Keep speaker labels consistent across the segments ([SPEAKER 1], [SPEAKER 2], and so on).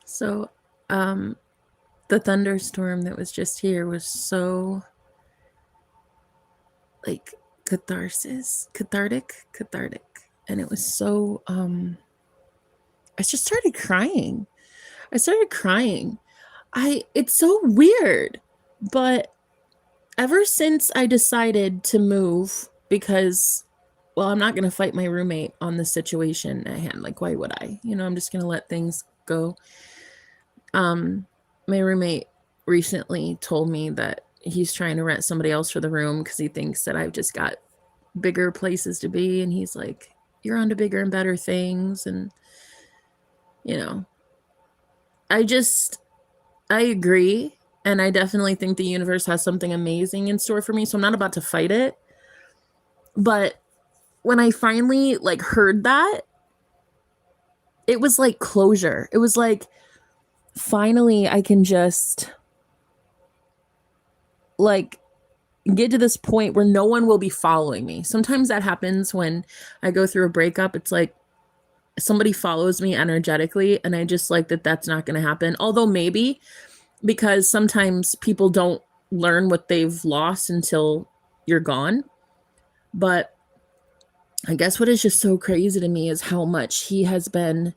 [SPEAKER 1] So, the thunderstorm that was just here was so like cathartic, and it was so I just started crying. It's so weird, but ever since I decided to move, because well, I'm not going to fight my roommate on the situation at hand. Like, why would I? I'm just going to let things go. My roommate recently told me that he's trying to rent somebody else for the room because he thinks that I've just got bigger places to be. And he's like, you're on to bigger and better things. And, I agree. And I definitely think the universe has something amazing in store for me. So I'm not about to fight it. But when I finally heard that, it was like closure. It was like, finally I can just get to this point where no one will be following me. Sometimes that happens when I go through a breakup. It's like somebody follows me energetically, and I just that's not going to happen. Although maybe, because sometimes people don't learn what they've lost until you're gone. But I guess what is just so crazy to me is how much he has been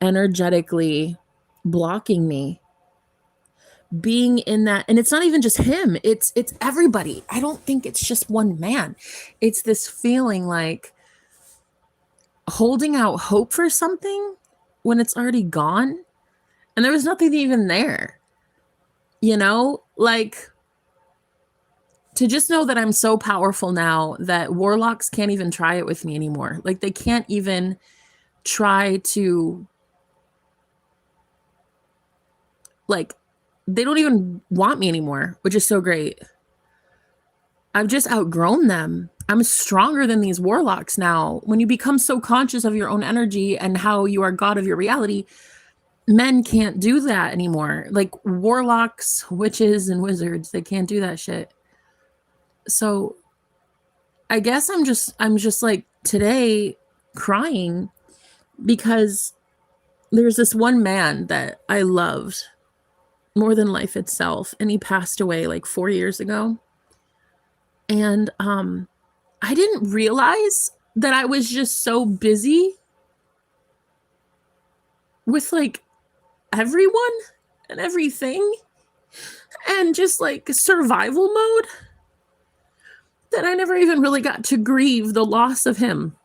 [SPEAKER 1] energetically blocking me being in that. And it's not even just him, it's everybody. I don't think it's just one man. It's this feeling like holding out hope for something when it's already gone and there was nothing even there, to just know that I'm so powerful now that warlocks can't even try it with me anymore. They can't even try to they don't even want me anymore, which is so great. I've just outgrown them. I'm stronger than these warlocks now. When you become so conscious of your own energy and how you are God of your reality, men can't do that anymore. Warlocks, witches, and wizards, they can't do that shit. So I guess I'm just today crying because there's this one man that I loved more than life itself, and he passed away 4 years ago. And I didn't realize that I was just so busy with everyone and everything and just survival mode that I never even really got to grieve the loss of him.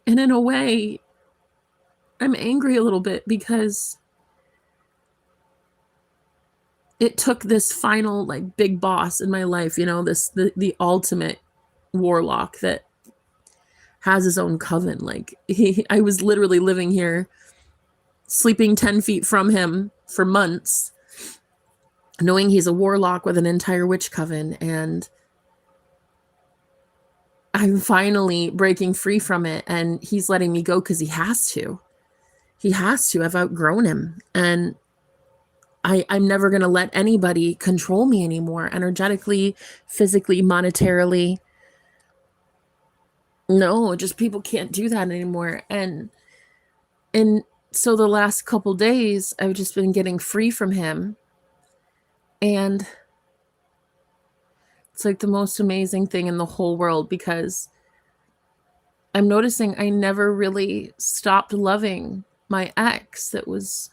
[SPEAKER 1] And in a way, I'm angry a little bit because it took this final big boss in my life, the ultimate warlock that has his own coven. I was literally living here, sleeping 10 feet from him for months, knowing he's a warlock with an entire witch coven, and I'm finally breaking free from it, and he's letting me go because he has to. I've outgrown him, and I'm never going to let anybody control me anymore, energetically, physically, monetarily. No, just people can't do that anymore. And so the last couple days, I've just been getting free from him. And it's the most amazing thing in the whole world, because I'm noticing I never really stopped loving my ex that was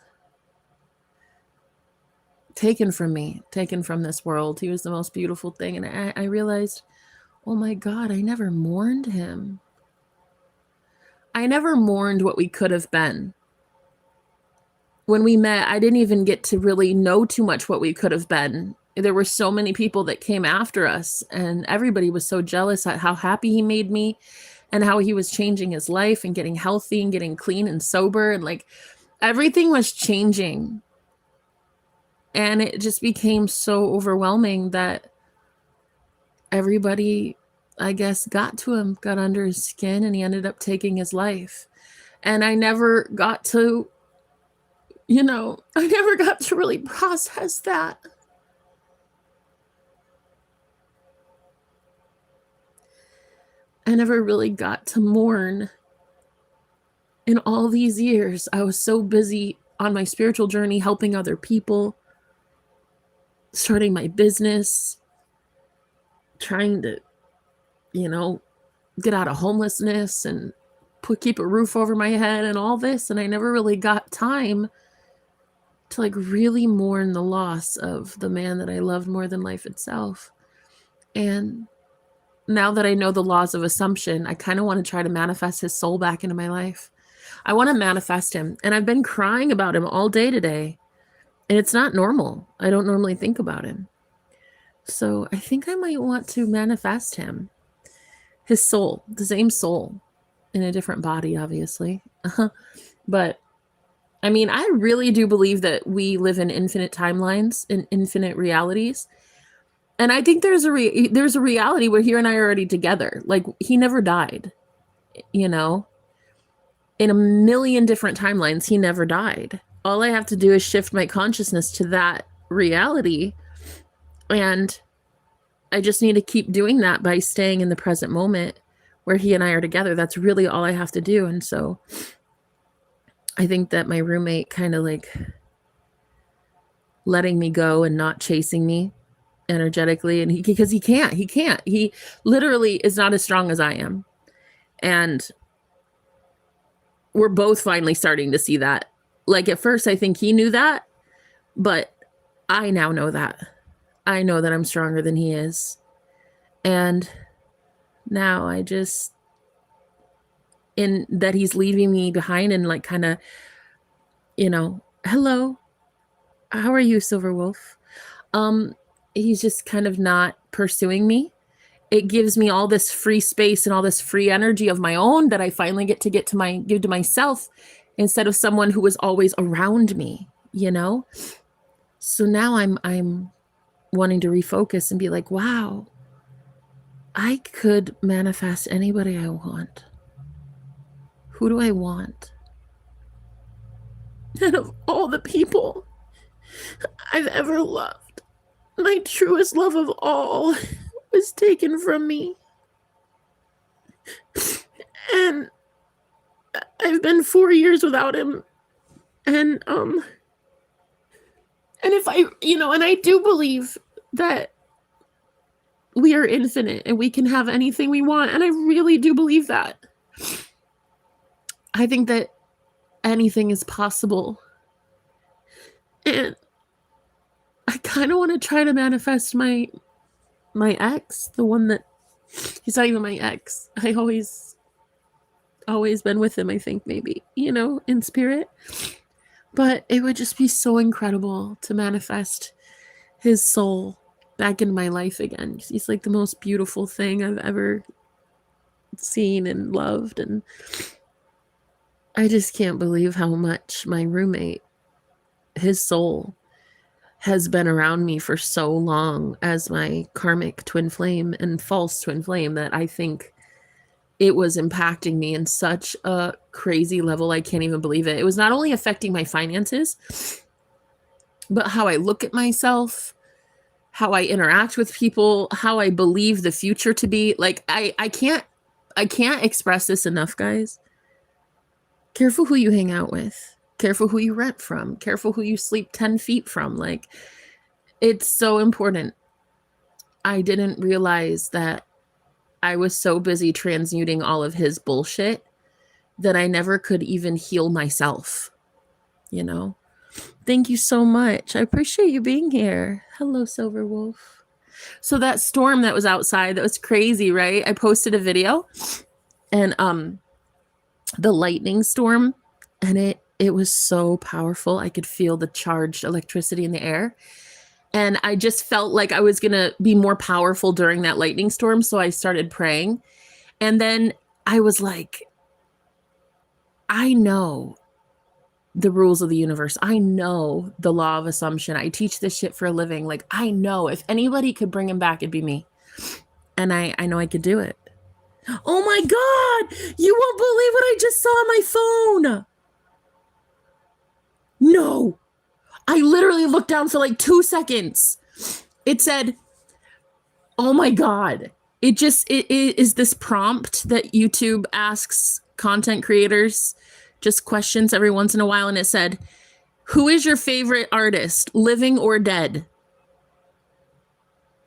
[SPEAKER 1] taken from me, taken from this world. He was the most beautiful thing. And I realized, oh my God, I never mourned him. I never mourned what we could have been. When we met, I didn't even get to really know too much what we could have been. There were so many people that came after us, and everybody was so jealous at how happy he made me and how he was changing his life and getting healthy and getting clean and sober. And everything was changing. And it just became so overwhelming that everybody, I guess, got to him, got under his skin, and he ended up taking his life. And I never got to, I never got to really process that. I never really got to mourn. In all these years, I was so busy on my spiritual journey, helping other people, starting my business, trying to, get out of homelessness and keep a roof over my head and all this. And I never really got time to really mourn the loss of the man that I loved more than life itself. And now that I know the laws of assumption, I kind of want to try to manifest his soul back into my life. I want to manifest him. And I've been crying about him all day today. And it's not normal. I don't normally think about him. So I think I might want to manifest him. His soul, the same soul, in a different body, obviously. But I mean, I really do believe that we live in infinite timelines, in infinite realities. And I think there's a reality where he and I are already together. Like, he never died, in a million different timelines, he never died. All I have to do is shift my consciousness to that reality. And I just need to keep doing that by staying in the present moment where he and I are together. That's really all I have to do. And so I think that my roommate kind of letting me go and not chasing me energetically, and because he literally is not as strong as I am. And we're both finally starting to see that. Like, at first I think he knew that, but I now know that. I know that I'm stronger than he is. And now I just, in that he's leaving me behind and kind of, hello, how are you, Silver Wolf? He's just kind of not pursuing me. It gives me all this free space and all this free energy of my own that I finally get to give to myself, instead of someone who was always around me, So now I'm wanting to refocus and be like, wow, I could manifest anybody I want. Who do I want? And of all the people I've ever loved, my truest love of all was taken from me. And I've been 4 years without him. And if and I do believe that we are infinite and we can have anything we want. And I really do believe that. I think that anything is possible. And I kind of want to try to manifest my ex, the one that, he's not even my ex. I always been with him, I think, maybe, in spirit. But it would just be so incredible to manifest his soul back in my life again. He's like the most beautiful thing I've ever seen and loved. And I just can't believe how much my roommate, his soul, has been around me for so long as my karmic twin flame and false twin flame, that I think it was impacting me in such a crazy level. I can't even believe it. It was not only affecting my finances, but how I look at myself, how I interact with people, how I believe the future to be. Like, I can't express this enough, guys. Careful who you hang out with. Careful who you rent from. Careful who you sleep 10 feet from. Like, it's so important. I didn't realize that I was so busy transmuting all of his bullshit that I never could even heal myself. Thank you so much. I appreciate you being here. Hello, Silver Wolf. So that storm that was outside, that was crazy, right? I posted a video, and the lightning storm, and it was so powerful. I could feel the charged electricity in the air. And I just felt like I was going to be more powerful during that lightning storm. So I started praying. And then I was like, I know the rules of the universe. I know the law of assumption. I teach this shit for a living. Like, I know if anybody could bring him back, it'd be me. And I know I could do it. Oh my God! You won't believe what I just saw on my phone! No! I literally looked down for like 2 seconds. It said, oh my God. It is this prompt that YouTube asks content creators, just questions every once in a while. And it said, who is your favorite artist, living or dead?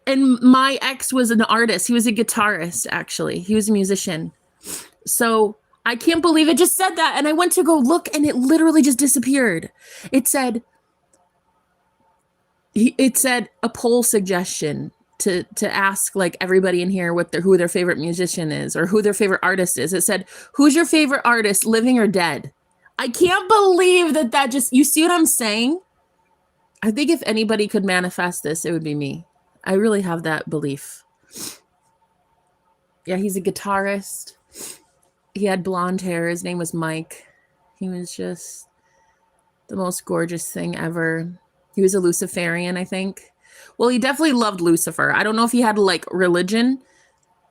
[SPEAKER 1] And my ex was an artist. He was a guitarist, actually. He was a musician. So I can't believe it just said that. And I went to go look and it literally just disappeared. It said a poll suggestion to ask like everybody in here who their favorite musician is or who their favorite artist is. It said, who's your favorite artist, living or dead? I can't believe that just, you see what I'm saying? I think if anybody could manifest this, it would be me. I really have that belief. Yeah, he's a guitarist. He had blonde hair. His name was Mike. He was just the most gorgeous thing ever. He was a Luciferian, I think. Well, he definitely loved Lucifer. I don't know if he had like religion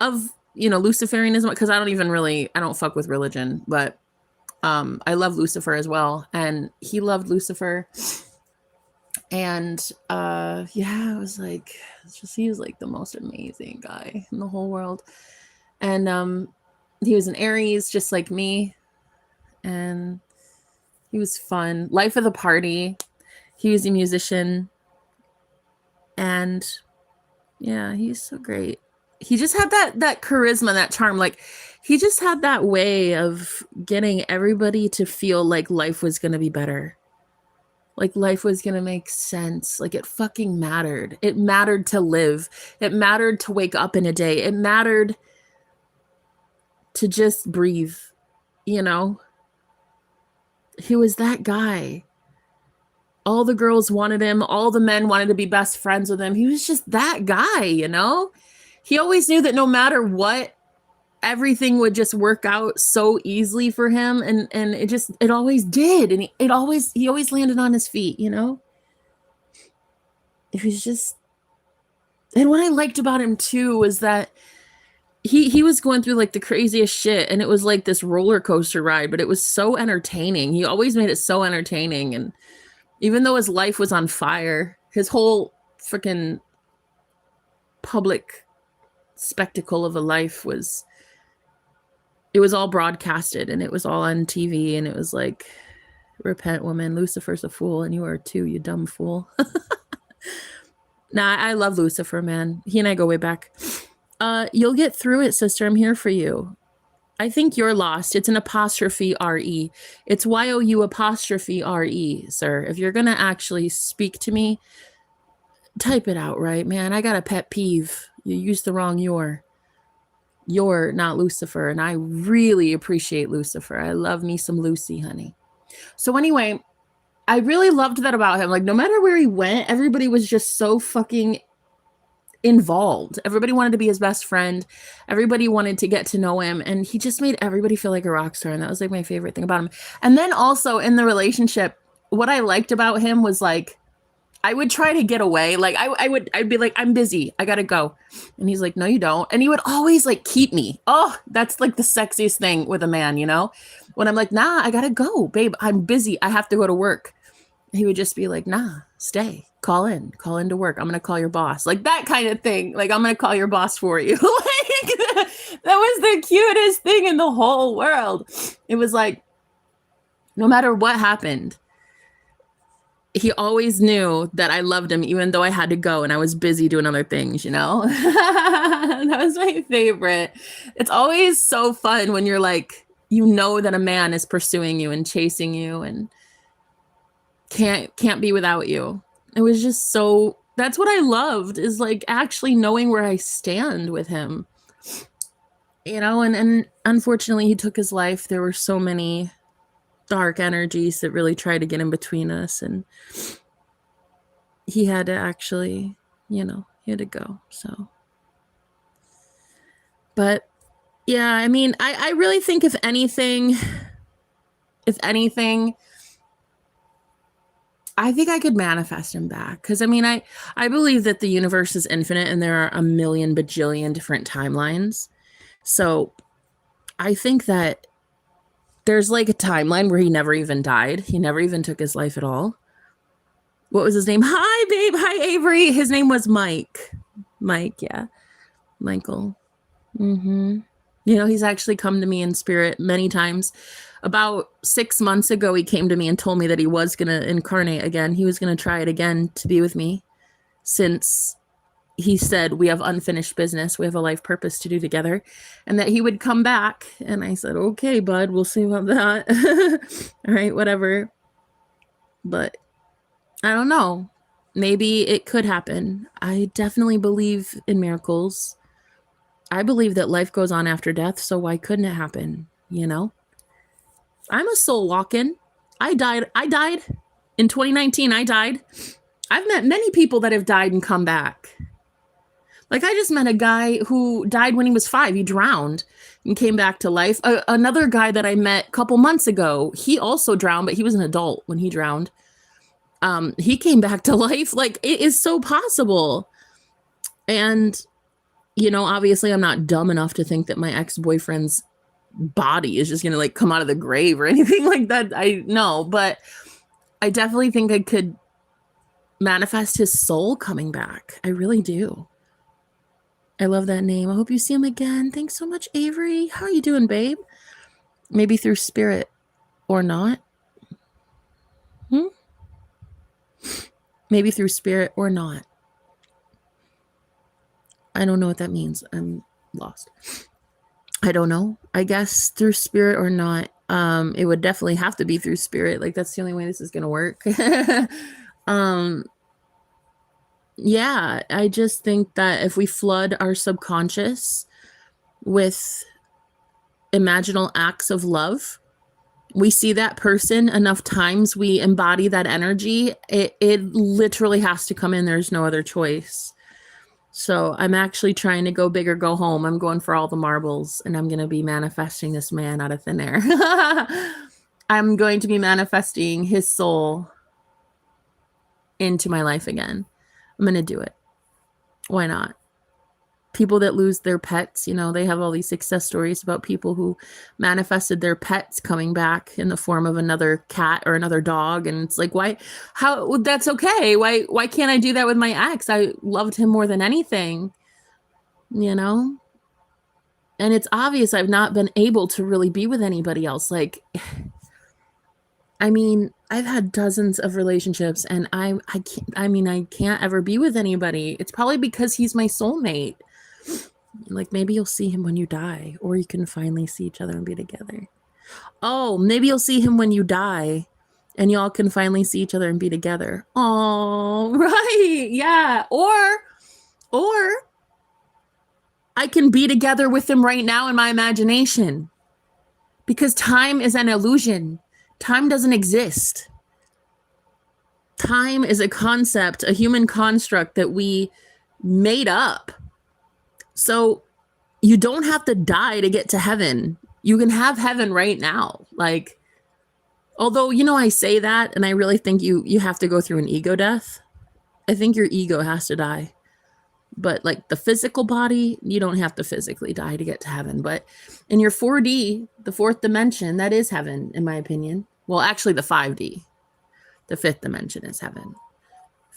[SPEAKER 1] of, Luciferianism, because I don't fuck with religion, but I love Lucifer as well. And he loved Lucifer. And it was like, he was like the most amazing guy in the whole world. And he was an Aries, just like me. And he was fun. Life of the party. He was a musician. And yeah, he's so great. He just had that charisma, that charm. Like, he just had that way of getting everybody to feel like life was going to be better. Like life was going to make sense. Like it fucking mattered. It mattered to live. It mattered to wake up in a day. It mattered to just breathe, He was that guy. All the girls wanted him. All the men wanted to be best friends with him. He was just that guy, He always knew that no matter what, everything would just work out so easily for him. And it always did. And he always landed on his feet, It was just, and what I liked about him too was that he was going through like the craziest shit, and it was like this roller coaster ride, but it was so entertaining. He always made it so entertaining. And even though his life was on fire, his whole freaking public spectacle of a life was all broadcasted, and it was all on TV, and it was like, repent, woman, Lucifer's a fool, and you are too, you dumb fool. Nah, I love Lucifer, man. He and I go way back. You'll get through it, sister. I'm here for you. I think you're lost. It's an apostrophe R-E. It's Y-O-U apostrophe R-E, sir. If you're going to actually speak to me, type it out, right, man? I got a pet peeve. You used the wrong you're. You're not Lucifer, and I really appreciate Lucifer. I love me some Lucy, honey. So anyway, I really loved that about him. Like, no matter where he went, everybody was just so fucking involved. Everybody wanted to be his best friend. Everybody wanted to get to know him, and he just made everybody feel like a rock star, and that was like my favorite thing about him. And then also in the relationship, what I liked about him was like, I would try to get away. Like I'd be like, I'm busy, I gotta go. And he's like, no, you don't. And he would always like keep me. Oh, that's like the sexiest thing with a man, when I'm like, nah, I gotta go, babe, I'm busy, I have to go to work. He would just be like, nah, stay, call in to work. I'm gonna call your boss. Like that kind of thing. Like, I'm gonna call your boss for you. Like that was the cutest thing in the whole world. It was like, no matter what happened, he always knew that I loved him, even though I had to go and I was busy doing other things, That was my favorite. It's always so fun when you're like, that a man is pursuing you and chasing you and can't be without you. It was just so, that's what I loved, is like actually knowing where I stand with him, and unfortunately he took his life. There were so many dark energies that really tried to get in between us, and he had to actually, he had to go. So, but yeah, I mean, I really think if anything, I think I could manifest him back. Because I mean, I believe that the universe is infinite and there are a million bajillion different timelines. So I think that there's like a timeline where he never even died. He never even took his life at all. What was his name? Hi, babe. Hi, Avery. His name was Mike. Mike, yeah. Michael. Mm-hmm. You know, he's actually come to me in spirit many times. About 6 months ago, he came to me and told me that he was going to incarnate again. He was going to try it again to be with me, since he said we have unfinished business. We have a life purpose to do together, and that he would come back. And I said, okay, bud, we'll see about that. All right, whatever. But I don't know. Maybe it could happen. I definitely believe in miracles. I believe that life goes on after death, so why couldn't it happen? You know? I'm a soul walking. I died in 2019. I died. I've met many people that have died and come back. Like, I just met a guy who died when he was 5. He drowned and came back to life. Another guy that I met a couple months ago, he also drowned, but he was an adult when he drowned. He came back to life. Like, it is so possible. And, you know, obviously I'm not dumb enough to think that my ex-boyfriend's body is just gonna like come out of the grave or anything like that. I know, but I definitely think I could manifest his soul coming back. I really do. I love that name. I hope you see him again. Thanks so much, Avery. How are you doing, babe? Maybe through spirit or not. Maybe through spirit or not. I don't know what that means. I'm lost. I don't know. I guess through spirit or not. It would definitely have to be through spirit. Like, that's the only way this is gonna work. Yeah, I just think that if we flood our subconscious with imaginal acts of love, we see that person enough times, we embody that energy, it literally has to come in. There's no other choice. So I'm actually trying to go big or go home. I'm going for all the marbles, and I'm going to be manifesting this man out of thin air. I'm going to be manifesting his soul into my life again. I'm going to do it. Why not? People that lose their pets, you know, they have all these success stories about people who manifested their pets coming back in the form of another cat or another dog. And it's like, why, how, that's okay. Why can't I do that with my ex? I loved him more than anything, you know? And it's obvious I've not been able to really be with anybody else. Like, I mean, I've had dozens of relationships, and I can't ever be with anybody. It's probably because he's my soulmate. Like, maybe you'll see him when you die, or you can finally see each other and be together. Oh, maybe you'll see him when you die, and y'all can finally see each other and be together. Oh, right. Yeah. Or I can be together with him right now in my imagination, because time is an illusion. Time doesn't exist. Time is a concept, a human construct that we made up. So you don't have to die to get to heaven. You can have heaven right now. Like, although, you know, I say that, and I really think you have to go through an ego death. I think your ego has to die. But like the physical body, you don't have to physically die to get to heaven. But in your 4D, the 4th dimension, that is heaven, in my opinion. Well, actually the 5D. The 5th dimension is heaven.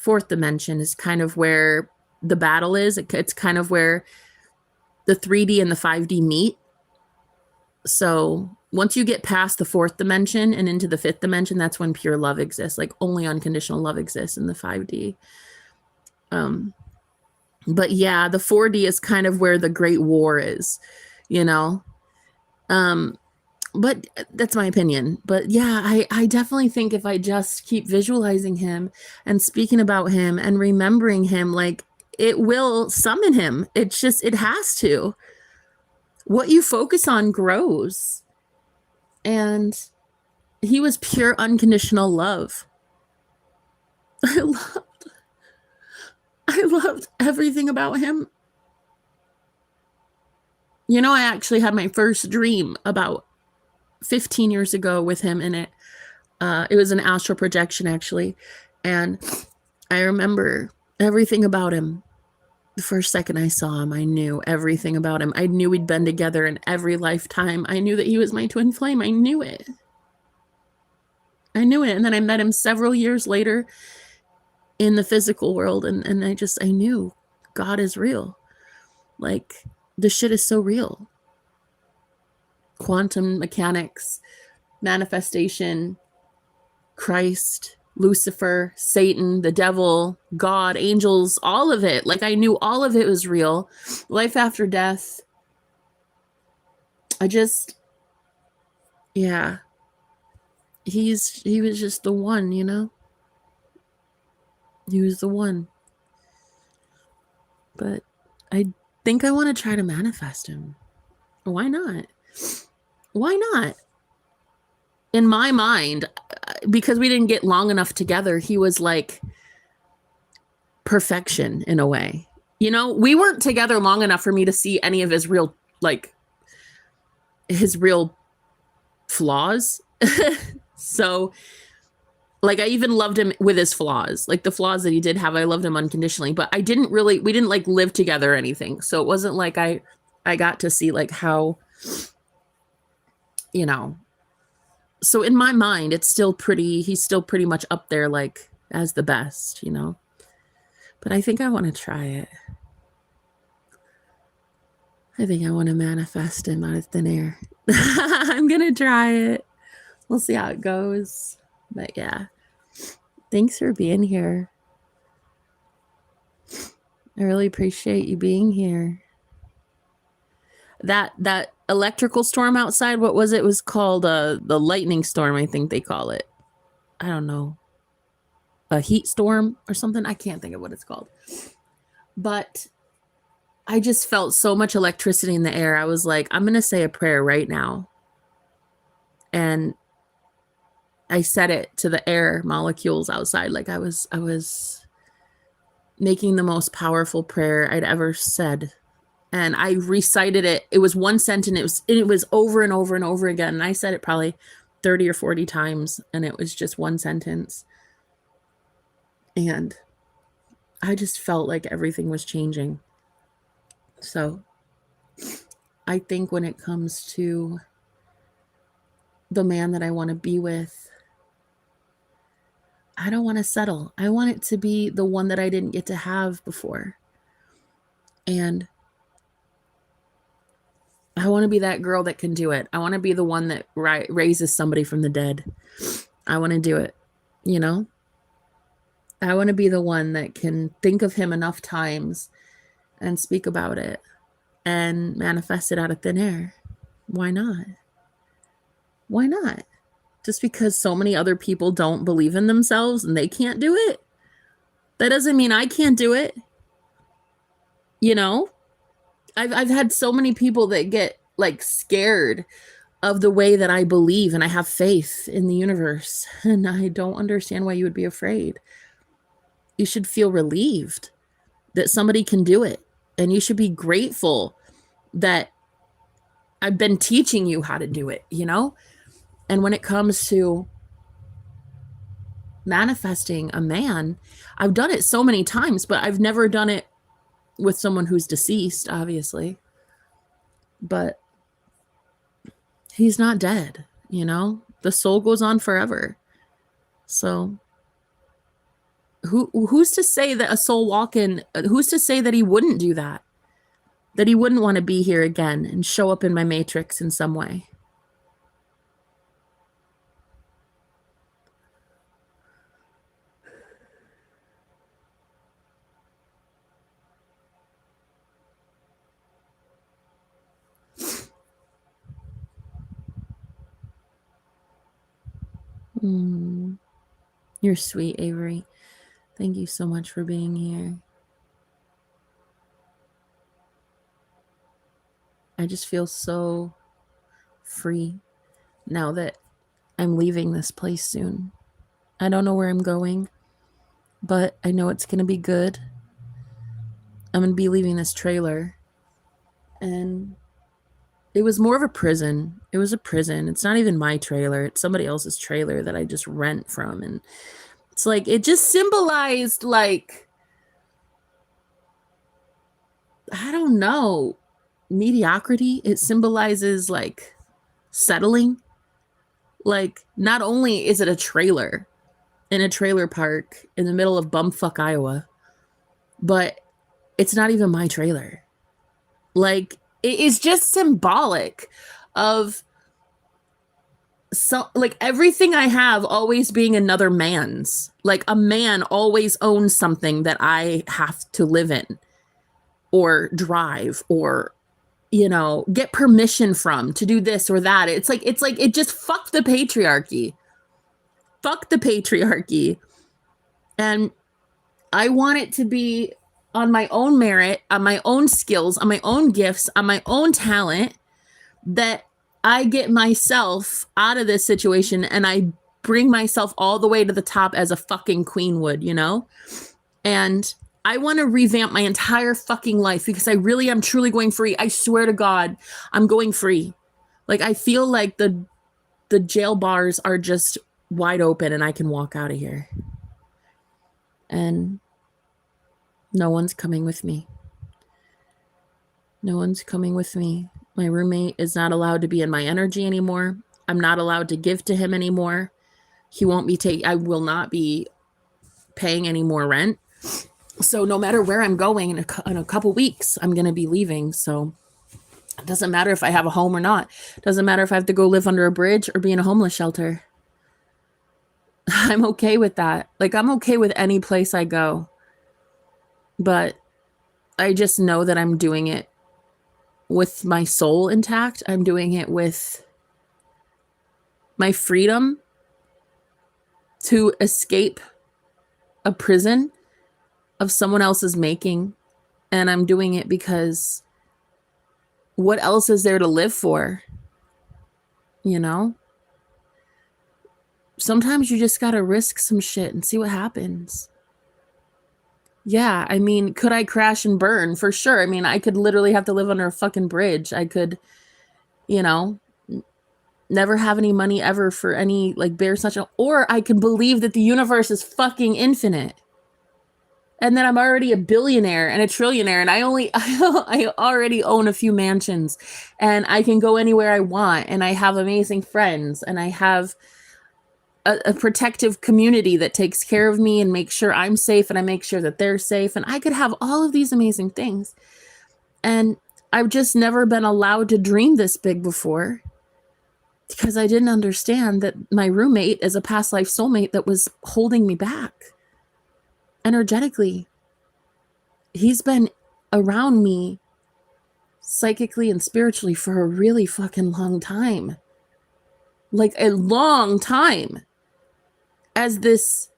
[SPEAKER 1] 4th dimension is kind of where the battle is. It's kind of where the 3D and the 5D meet. So once you get past the 4th dimension and into the 5th dimension, that's when pure love exists. Like, only unconditional love exists in the 5D. But yeah, the 4D is kind of where the great war is, you know? But that's my opinion. But yeah, I definitely think if I just keep visualizing him and speaking about him and remembering him, like, it will summon him. It's just, it has to. What you focus on grows. And he was pure unconditional love. I loved everything about him. You know, I actually had my first dream about 15 years ago with him in it. It was an astral projection, actually. And I remember everything about him. The first second I saw him, I knew everything about him. I knew we'd been together in every lifetime. I knew that he was my twin flame. I knew it. I knew it. And then I met him several years later in the physical world. And I knew God is real. Like, this shit is so real. Quantum mechanics, manifestation, Christ, Lucifer, Satan, the devil, God, angels, all of it. Like, I knew all of it was real. Life after death. Yeah. He was just the one, you know? He was the one. But I think I want to try to manifest him. Why not? Why not? In my mind, because we didn't get long enough together, he was like perfection in a way. You know, we weren't together long enough for me to see any of his real flaws. So, like, I even loved him with his flaws. Like, the flaws that he did have, I loved him unconditionally. But we didn't like live together or anything. So it wasn't like I got to see like how, you know. So in my mind, he's still pretty much up there, like, as the best, you know. But I think I want to try it. I think I want to manifest him out of thin air. I'm going to try it. We'll see how it goes. But yeah, thanks for being here. I really appreciate you being here. That electrical storm outside, what was it? It was called the lightning storm, I think they call it. I don't know. A heat storm or something. I can't think of what it's called. But I just felt so much electricity in the air. I was like, I'm going to say a prayer right now. And I said it to the air molecules outside. Like, I was making the most powerful prayer I'd ever said. And I recited it. It was one sentence. It was over and over and over again. And I said it probably 30 or 40 times. And it was just one sentence. And I just felt like everything was changing. So I think when it comes to the man that I want to be with, I don't want to settle. I want it to be the one that I didn't get to have before. And I want to be that girl that can do it. I want to be the one that raises somebody from the dead. I want to do it, you know? I want to be the one that can think of him enough times and speak about it and manifest it out of thin air. Why not? Why not? Just because so many other people don't believe in themselves and they can't do it, that doesn't mean I can't do it. You know? I've had so many people that get like scared of the way that I believe and I have faith in the universe. And I don't understand why you would be afraid. You should feel relieved that somebody can do it. And you should be grateful that I've been teaching you how to do it, you know? And when it comes to manifesting a man, I've done it so many times, but I've never done it with someone who's deceased, obviously. But he's not dead, you know? The soul goes on forever. So who's to say that a soul walking, who's to say that he wouldn't do that? That he wouldn't want to be here again and show up in my matrix in some way? You're sweet, Avery. Thank you so much for being here. I just feel so free now that I'm leaving this place soon. I don't know where I'm going, but I know it's going to be good. I'm going to be leaving this trailer. And it was more of a prison. It was a prison. It's not even my trailer. It's somebody else's trailer that I just rent from. And It's like, it just symbolized, like, I don't know, mediocrity. It symbolizes, like, settling. Like, not only is it a trailer in a trailer park in the middle of bumfuck Iowa, but it's not even my trailer. Like, it is just symbolic of like everything I have always being another man's. Like, a man always owns something that I have to live in or drive or, you know, get permission from to do this or that. It's like it just fuck the patriarchy. Fuck the patriarchy. And I want it to be on my own merit, on my own skills, on my own gifts, on my own talent, that I get myself out of this situation and I bring myself all the way to the top as a fucking queen would, you know? And I want to revamp my entire fucking life because I really am truly going free. I swear to God, I'm going free. Like, I feel like the jail bars are just wide open and I can walk out of here. And no one's coming with me. No one's coming with me. My roommate is not allowed to be in my energy anymore. I'm not allowed to give to him anymore. He won't be I will not be paying any more rent. So no matter where I'm going in a couple weeks, I'm going to be leaving. So it doesn't matter if I have a home or not. It doesn't matter if I have to go live under a bridge or be in a homeless shelter. I'm okay with that. Like, I'm okay with any place I go. But I just know that I'm doing it with my soul intact. I'm doing it with my freedom to escape a prison of someone else's making. And I'm doing it because what else is there to live for? You know? Sometimes you just gotta risk some shit and see what happens. Yeah, I mean, could I crash and burn? For sure. I mean, I could literally have to live under a fucking bridge. I could, you know, never have any money ever for any, like, bare essential. Or I can believe that the universe is fucking infinite. And then I'm already a billionaire and a trillionaire, and I already own a few mansions, and I can go anywhere I want, and I have amazing friends, and I have a protective community that takes care of me and makes sure I'm safe, and I make sure that they're safe, and I could have all of these amazing things. And I've just never been allowed to dream this big before because I didn't understand that my roommate is a past life soulmate that was holding me back energetically. He's been around me psychically and spiritually for a really fucking long time. Like, a long time. As this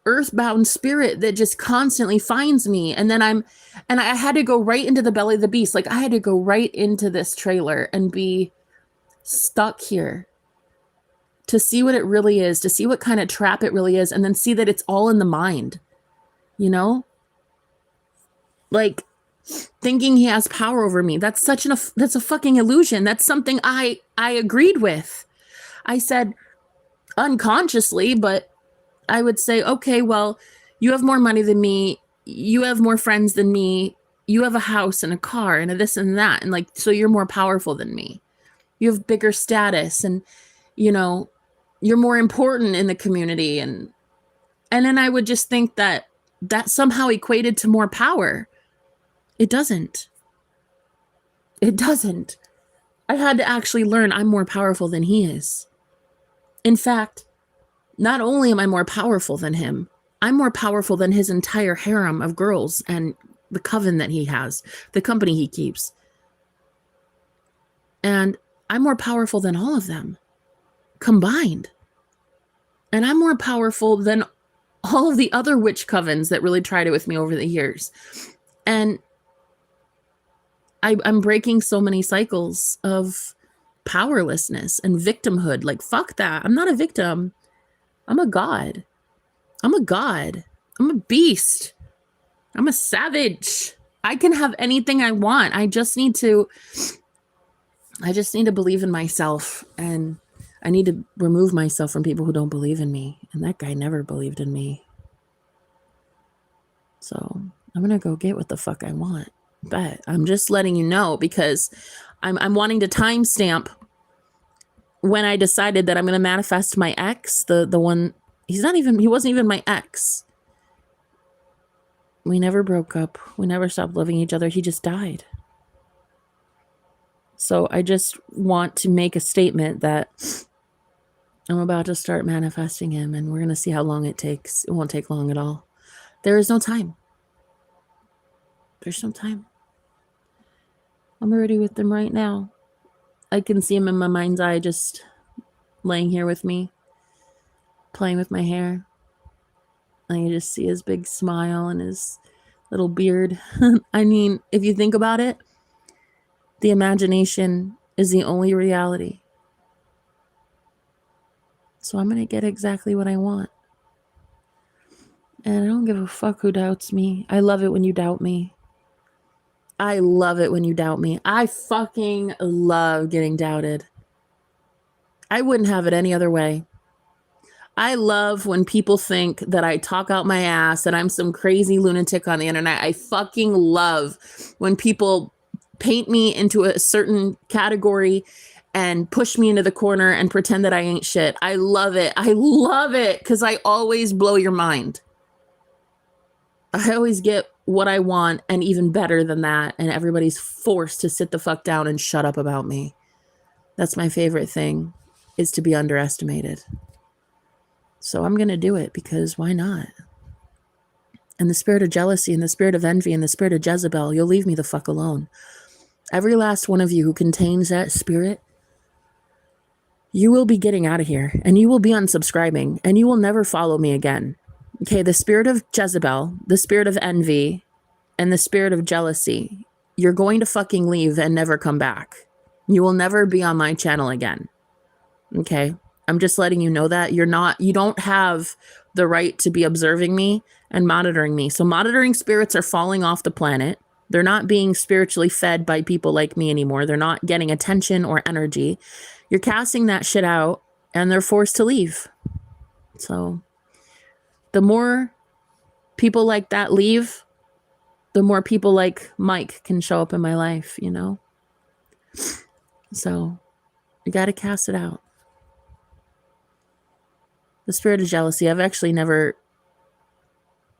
[SPEAKER 1] earthbound spirit that just constantly finds me. And then I had to go right into the belly of the beast. Like, I had to go right into this trailer and be stuck here to see what it really is, to see what kind of trap it really is, and then see that it's all in the mind, you know? Like, thinking he has power over me. That's that's a fucking illusion. That's something I agreed with. I said unconsciously, but I would say, okay, well, you have more money than me. You have more friends than me. You have a house and a car and a this and that. And, like, so you're more powerful than me. You have bigger status and, you know, you're more important in the community. And then I would just think that somehow equated to more power. It doesn't. It doesn't. I had to actually learn I'm more powerful than he is. In fact, not only am I more powerful than him, I'm more powerful than his entire harem of girls and the coven that he has, the company he keeps. And I'm more powerful than all of them combined. And I'm more powerful than all of the other witch covens that really tried it with me over the years. And I'm breaking so many cycles of powerlessness and victimhood. Like, fuck that. I'm not a victim. I'm a god. I'm a god. I'm a beast. I'm a savage. I can have anything I want. I just need to believe in myself. And I need to remove myself from people who don't believe in me. And that guy never believed in me. So I'm going to go get what the fuck I want. But I'm just letting you know, because I'm wanting to timestamp when I decided that I'm going to manifest my ex, the one, he wasn't even my ex. We never broke up. We never stopped loving each other. He just died. So I just want to make a statement that I'm about to start manifesting him, and we're going to see how long it takes. It won't take long at all. There is no time. There's no time. I'm already with them right now. I can see him in my mind's eye, just laying here with me, playing with my hair. I can just see his big smile and his little beard. I mean, if you think about it, the imagination is the only reality. So I'm going to get exactly what I want. And I don't give a fuck who doubts me. I love it when you doubt me. I love it when you doubt me. I fucking love getting doubted. I wouldn't have it any other way. I love when people think that I talk out my ass, that I'm some crazy lunatic on the internet. I fucking love when people paint me into a certain category and push me into the corner and pretend that I ain't shit. I love it. I love it, because I always blow your mind. I always get what I want and even better than that, and everybody's forced to sit the fuck down and shut up about me. That's my favorite thing, is to be underestimated. So I'm going to do it, because why not? And the spirit of jealousy and the spirit of envy and the spirit of Jezebel, you'll leave me the fuck alone. Every last one of you who contains that spirit, you will be getting out of here, and you will be unsubscribing, and you will never follow me again. Okay, the spirit of Jezebel, the spirit of envy, and the spirit of jealousy, you're going to fucking leave and never come back. You will never be on my channel again. Okay? I'm just letting you know that you don't have the right to be observing me and monitoring me. So monitoring spirits are falling off the planet. They're not being spiritually fed by people like me anymore. They're not getting attention or energy. You're casting that shit out, and they're forced to leave. So the more people like that leave, the more people like Mike can show up in my life, you know? So you got to cast it out. The spirit of jealousy. I've actually never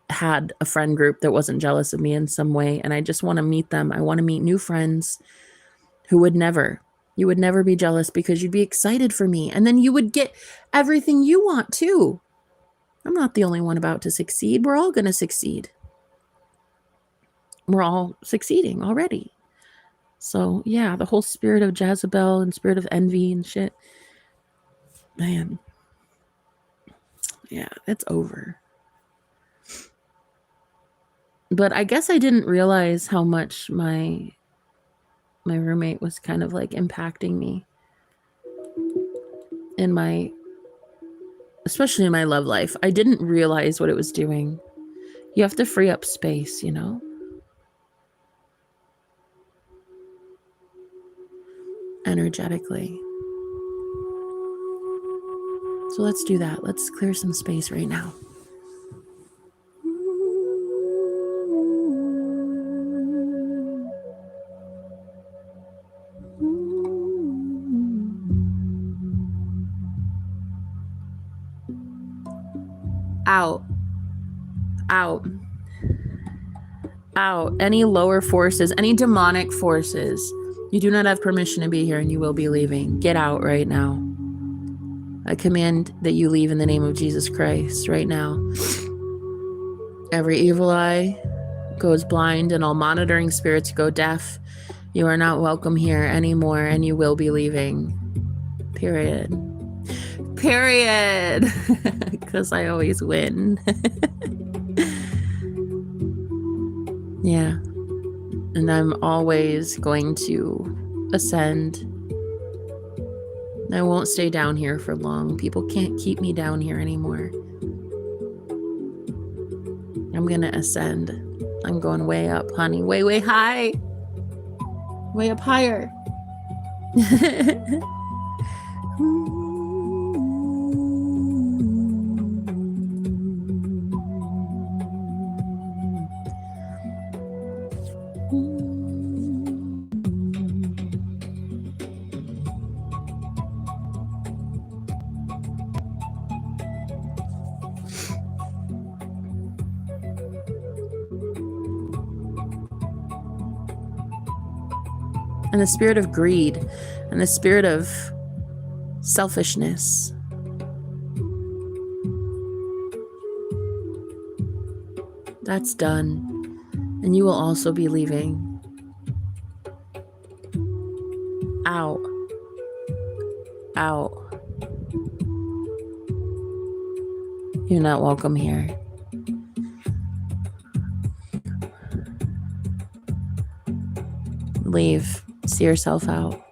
[SPEAKER 1] had a friend group that wasn't jealous of me in some way, and I just want to meet them. I want to meet new friends who would never. You would never be jealous, because you'd be excited for me, and then you would get everything you want too. I'm not the only one about to succeed. We're all going to succeed. We're all succeeding already. So yeah, the whole spirit of Jezebel and spirit of envy and shit, man. Yeah, it's over. But I guess I didn't realize how much my roommate was kind of like impacting me in my, especially in my love life. I didn't realize what it was doing. You have to free up space, you know? Energetically. So let's do that. Let's clear some space right now. Out. Out. Out. Any lower forces, any demonic forces, you do not have permission to be here, and you will be leaving. Get out right now. I command that you leave in the name of Jesus Christ right now. Every evil eye goes blind, and all monitoring spirits go deaf. You are not welcome here anymore, and you will be leaving. Period. Period. Because I always win. Yeah. And I'm always going to ascend. I won't stay down here for long. People can't keep me down here anymore. I'm going to ascend. I'm going way up, honey. Way, way high. Way up higher. And the spirit of greed and the spirit of selfishness. That's done. And you will also be leaving. Out. Out. You're not welcome here. Leave. See yourself out.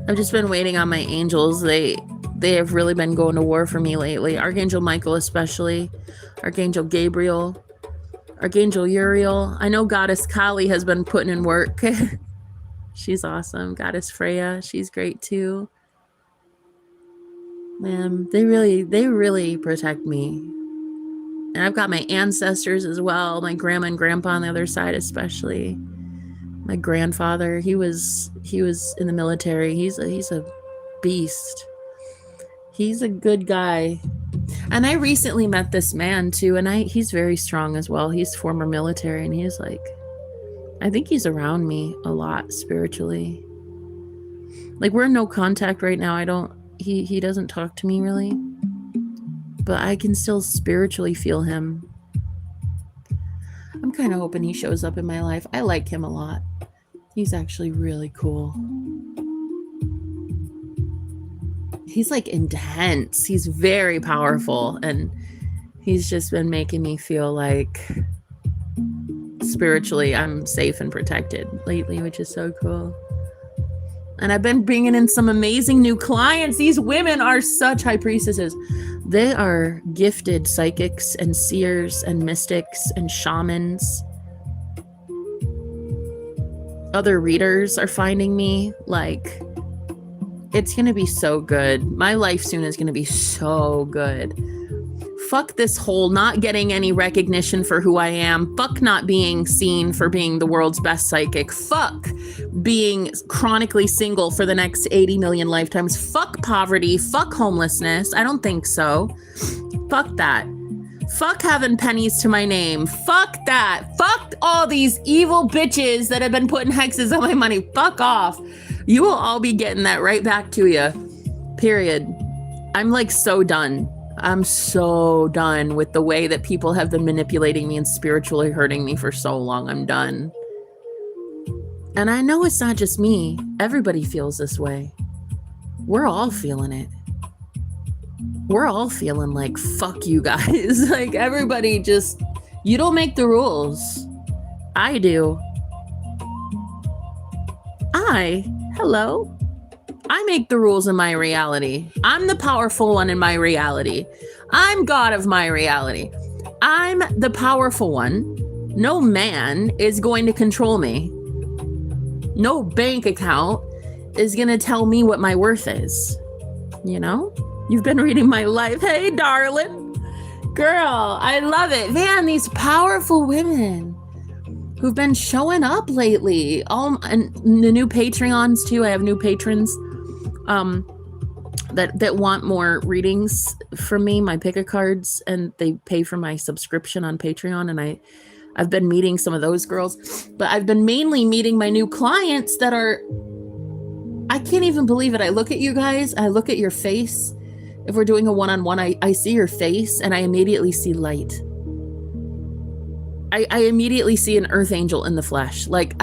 [SPEAKER 1] I've just been waiting on my angels. They have really been going to war for me lately. Archangel Michael especially. Archangel Gabriel. Archangel Uriel. I know Goddess Kali has been putting in work. She's awesome. Goddess Freya. She's great too. Man, they really protect me. And I've got my ancestors as well. My grandma and grandpa on the other side especially. My grandfather, he was in the military. He's a beast. He's a good guy. And I recently met this man too, and he's very strong as well. He's former military, and he's like, I think he's around me a lot spiritually. Like, we're in no contact right now. He doesn't talk to me really, but I can still spiritually feel him. I'm kind of hoping he shows up in my life. I like him a lot. He's actually really cool. He's like intense. He's very powerful, and he's just been making me feel like spiritually I'm safe and protected lately, which is so cool. And I've been bringing in some amazing new clients. These women are such high priestesses. They are gifted psychics and seers and mystics and shamans. Other readers are finding me. Like, it's going to be so good. My life soon is going to be so good. Fuck this whole not getting any recognition for who I am. Fuck not being seen for being the world's best psychic. Fuck being chronically single for the next 80 million lifetimes. Fuck poverty. Fuck homelessness. I don't think so. Fuck that. Fuck having pennies to my name. Fuck that. Fuck all these evil bitches that have been putting hexes on my money. Fuck off. You will all be getting that right back to you. Period. I'm like so done. I'm so done with the way that people have been manipulating me and spiritually hurting me for so long. I'm done. And I know it's not just me. Everybody feels this way. We're all feeling it. We're all feeling like, fuck you guys. Like, everybody just, you don't make the rules. I do. Hello. I make the rules in my reality. I'm the powerful one in my reality. I'm God of my reality. I'm the powerful one. No man is going to control me. No bank account is going to tell me what my worth is. You know? You've been reading my life. Hey, darling. Girl, I love it. Man, these powerful women who've been showing up lately. And the new Patreons too. I have new patrons that want more readings from me, my pick-a cards, and they pay for my subscription on Patreon. And I've been meeting some of those girls, but I've been mainly meeting my new clients that are, I can't even believe it. I look at you guys, I look at your face. If we're doing a one-on-one, I see your face and I immediately see light. I immediately see an earth angel in the flesh. Like,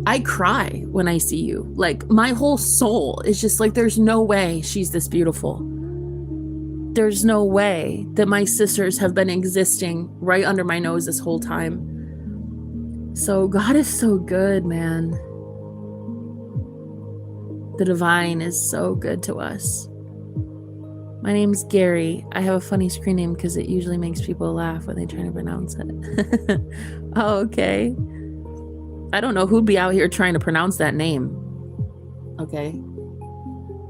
[SPEAKER 1] I cry when I see you. Like, my whole soul is just like, there's no way she's this beautiful. there's no way that my sisters have been existing right under my nose this whole time. So God is so good, man. The divine is so good to us. My name's Gary. I have a funny screen name because it usually makes people laugh when they try to pronounce it. Oh, okay. I don't know who'd be out here trying to pronounce that name. Okay.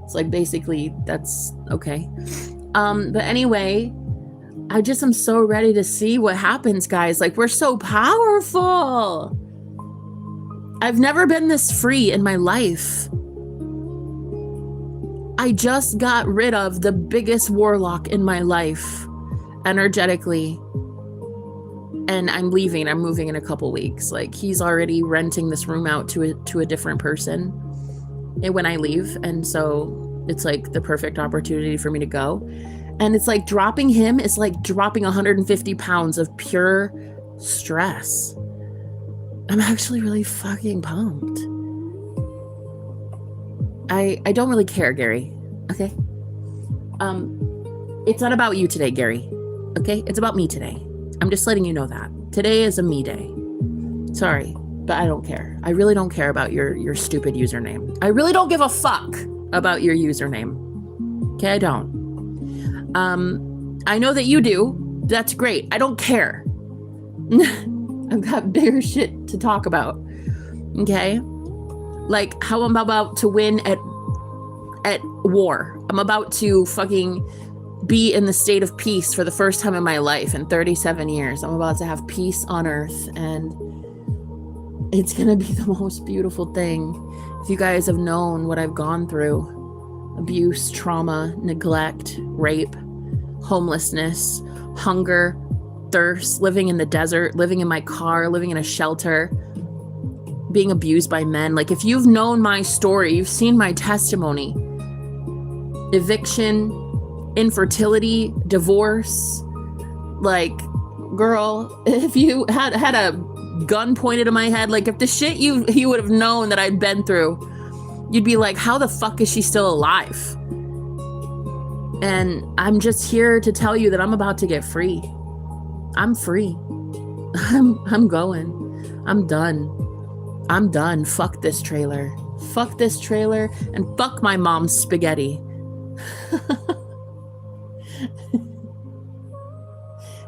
[SPEAKER 1] It's like basically that's okay. But anyway, I just am so ready to see what happens, guys. Like, we're so powerful. I've never been this free in my life. I just got rid of the biggest warlock in my life, energetically. And I'm leaving. I'm moving in a couple weeks. Like, he's already renting this room out to a different person when I leave. And so it's like the perfect opportunity for me to go. And it's like dropping him is like dropping 150 pounds of pure stress. I'm actually really fucking pumped. I don't really care, Gary. Okay? It's not about you today, Gary. Okay? It's about me today. I'm just letting you know that. Today is a me day. Sorry, but I don't care. I really don't care about your stupid username. I really don't give a fuck about your username. Okay, I don't. I know that you do. That's great. I don't care. I've got bigger shit to talk about. Okay? Like how I'm about to win at war. I'm about to fucking be in the state of peace for the first time in my life in 37 years. I'm about to have peace on earth, and it's gonna be the most beautiful thing. If you guys have known what I've gone through, abuse, trauma, neglect, rape, homelessness, hunger, thirst, living in the desert, living in my car, living in a shelter, being abused by men. Like, if you've known my story, you've seen my testimony. Eviction, infertility, divorce. Like, girl, if you had a gun pointed at my head, like if the shit you would have known that I'd been through, you'd be like, how the fuck is she still alive? And I'm just here to tell you that I'm about to get free. I'm free. I'm going. I'm done. I'm done. Fuck this trailer. Fuck this trailer and fuck my mom's spaghetti.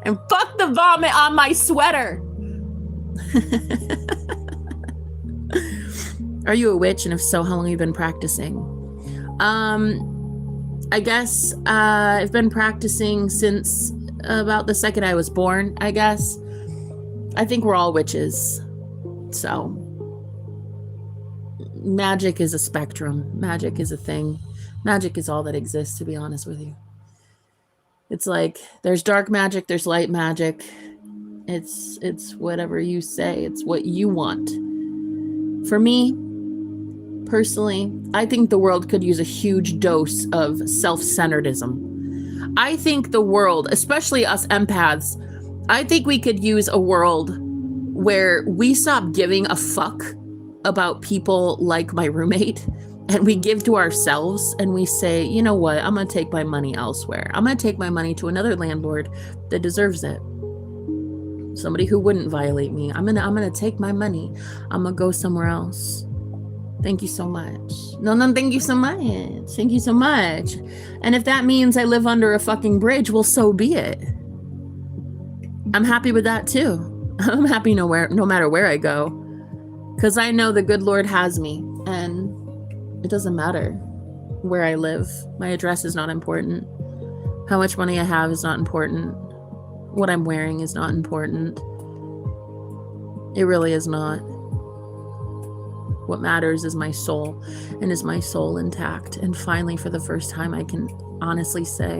[SPEAKER 1] And fuck the vomit on my sweater. Are you a witch? And if so, how long have you been practicing? I guess I've been practicing since about the second I was born, I guess. I think we're all witches. So magic is a spectrum. Magic is a thing. Magic is all that exists, to be honest with you. It's like there's dark magic, there's light magic. It's whatever you say. It's what you want. For me, personally, I think the world could use a huge dose of self-centeredism. I think the world, especially us empaths, I think we could use a world where we stop giving a fuck about people like my roommate, and we give to ourselves and we say, you know what, I'm going to take my money elsewhere. I'm going to take my money to another landlord that deserves it. Somebody who wouldn't violate me. I'm going to take my money. I'm going to go somewhere else. Thank you so much. No, thank you so much. Thank you so much. And if that means I live under a fucking bridge, well, so be it. I'm happy with that too. I'm happy no matter where I go. Because I know the good Lord has me. And it doesn't matter where I live. My address is not important. How much money I have is not important. What I'm wearing is not important. It really is not. What matters is my soul, and is my soul intact? And finally, for the first time, I can honestly say,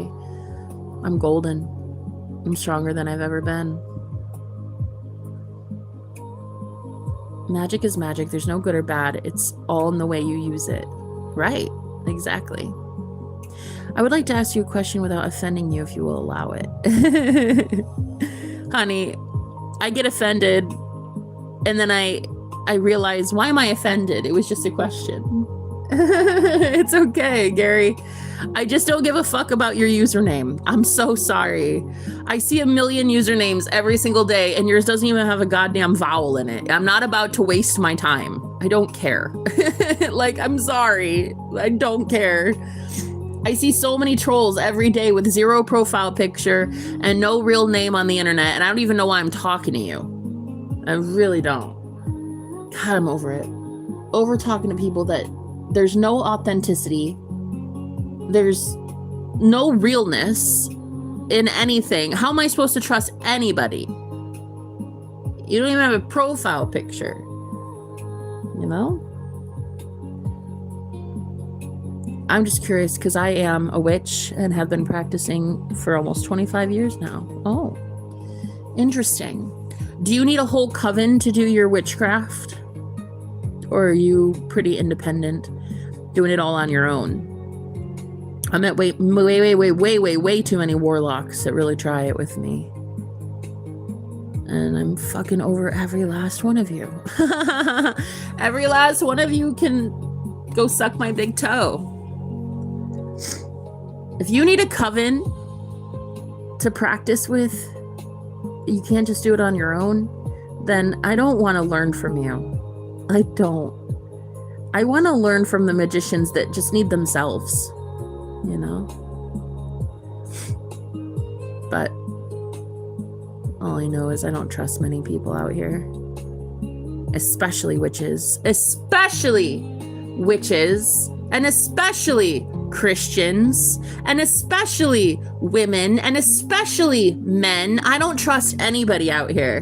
[SPEAKER 1] I'm golden. I'm stronger than I've ever been. Magic is magic. There's no good or bad. It's all in the way you use it. Right. Exactly. I would like to ask you a question without offending you, if you will allow it. Honey, I get offended, and then I realize, why am I offended? It was just a question. It's okay, Gary. I just don't give a fuck about your username. I'm so sorry. I see a million usernames every single day, and yours doesn't even have a goddamn vowel in it. I'm not about to waste my time. I don't care. Like, I'm sorry. I don't care. I see so many trolls every day with zero profile picture and no real name on the internet, and I don't even know why I'm talking to you. I really don't. God, I'm over it. Over talking to people that there's no authenticity. There's no realness in anything. How am I supposed to trust anybody? You don't even have a profile picture. You know? I'm just curious because I am a witch and have been practicing for almost 25 years now. Oh, interesting. Do you need a whole coven to do your witchcraft? Or are you pretty independent, doing it all on your own? I met way too many warlocks that really try it with me. And I'm fucking over every last one of you. Every last one of you can go suck my big toe. If you need a coven to practice with, you can't just do it on your own, then I don't want to learn from you. I don't. I want to learn from the magicians that just need themselves, you know? But all I know is I don't trust many people out here. Especially witches. Especially witches. And especially Christians. And especially women. And especially men. I don't trust anybody out here.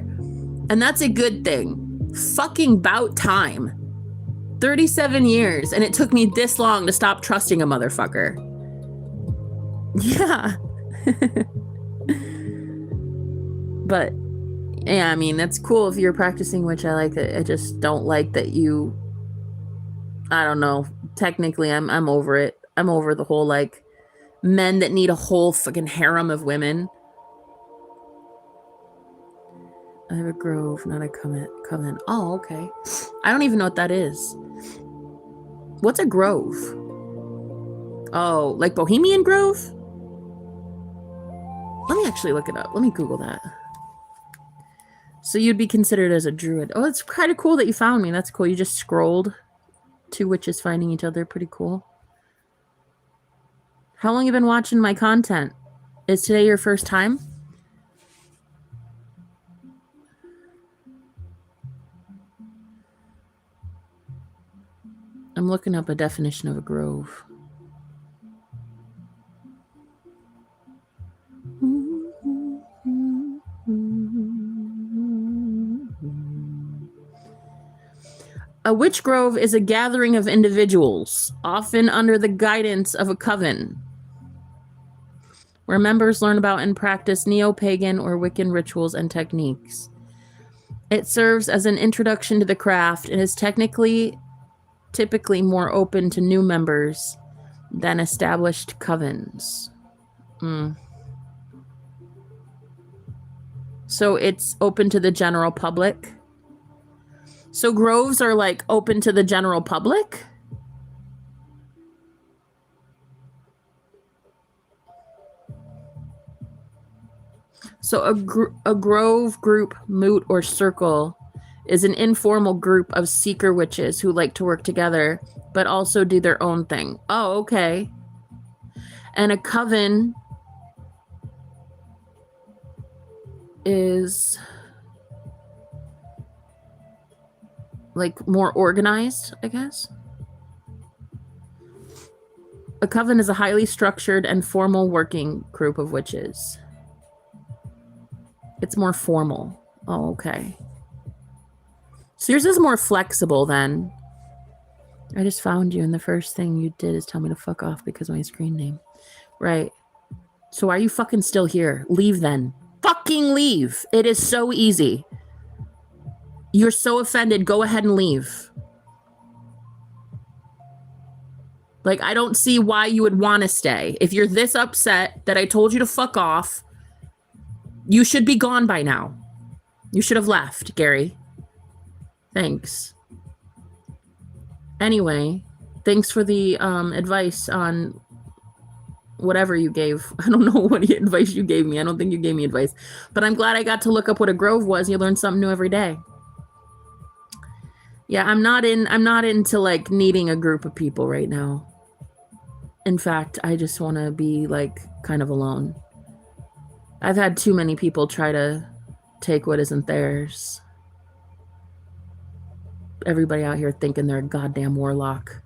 [SPEAKER 1] And that's a good thing. Fucking 'bout time. 37 years, and it took me this long to stop trusting a motherfucker. Yeah. But yeah, I mean, that's cool if you're practicing, which I like it. I just don't like that you, I don't know, technically I'm over it. I'm over the whole like men that need a whole fucking harem of women. I have a grove, not a coven. Oh, okay. I don't even know what that is. What's a grove? Oh, like Bohemian Grove? Let me actually look it up. Let me Google that. So you'd be considered as a druid. Oh, it's kind of cool that you found me. That's cool. You just scrolled. Two witches finding each other. Pretty cool. How long have you been watching my content? Is today your first time? I'm looking up a definition of a grove. A witch grove is a gathering of individuals, often under the guidance of a coven, where members learn about and practice neo-pagan or Wiccan rituals and techniques. It serves as an introduction to the craft and is typically more open to new members than established covens. So it's open to the general public. So groves are like open to the general public? So a grove, group, moot, or circle is an informal group of seeker witches who like to work together, but also do their own thing. Oh, okay. And a coven is like more organized, I guess. A coven is a highly structured and formal working group of witches. It's more formal. Oh, okay. So yours is more flexible then. I just found you and the first thing you did is tell me to fuck off because of my screen name. Right. So why are you fucking still here? Leave then. Fucking leave. It is so easy. You're so offended. Go ahead and leave. Like, I don't see why you would want to stay. If you're this upset that I told you to fuck off, you should be gone by now. You should have left, Gary. Thanks. Anyway, thanks for the advice on whatever you gave. I don't know what advice you gave me. I don't think you gave me advice. But I'm glad I got to look up what a grove was. You learn something new every day. Yeah, I'm not into like needing a group of people right now. In fact, I just want to be like kind of alone. I've had too many people try to take what isn't theirs. Everybody out here thinking they're a goddamn warlock.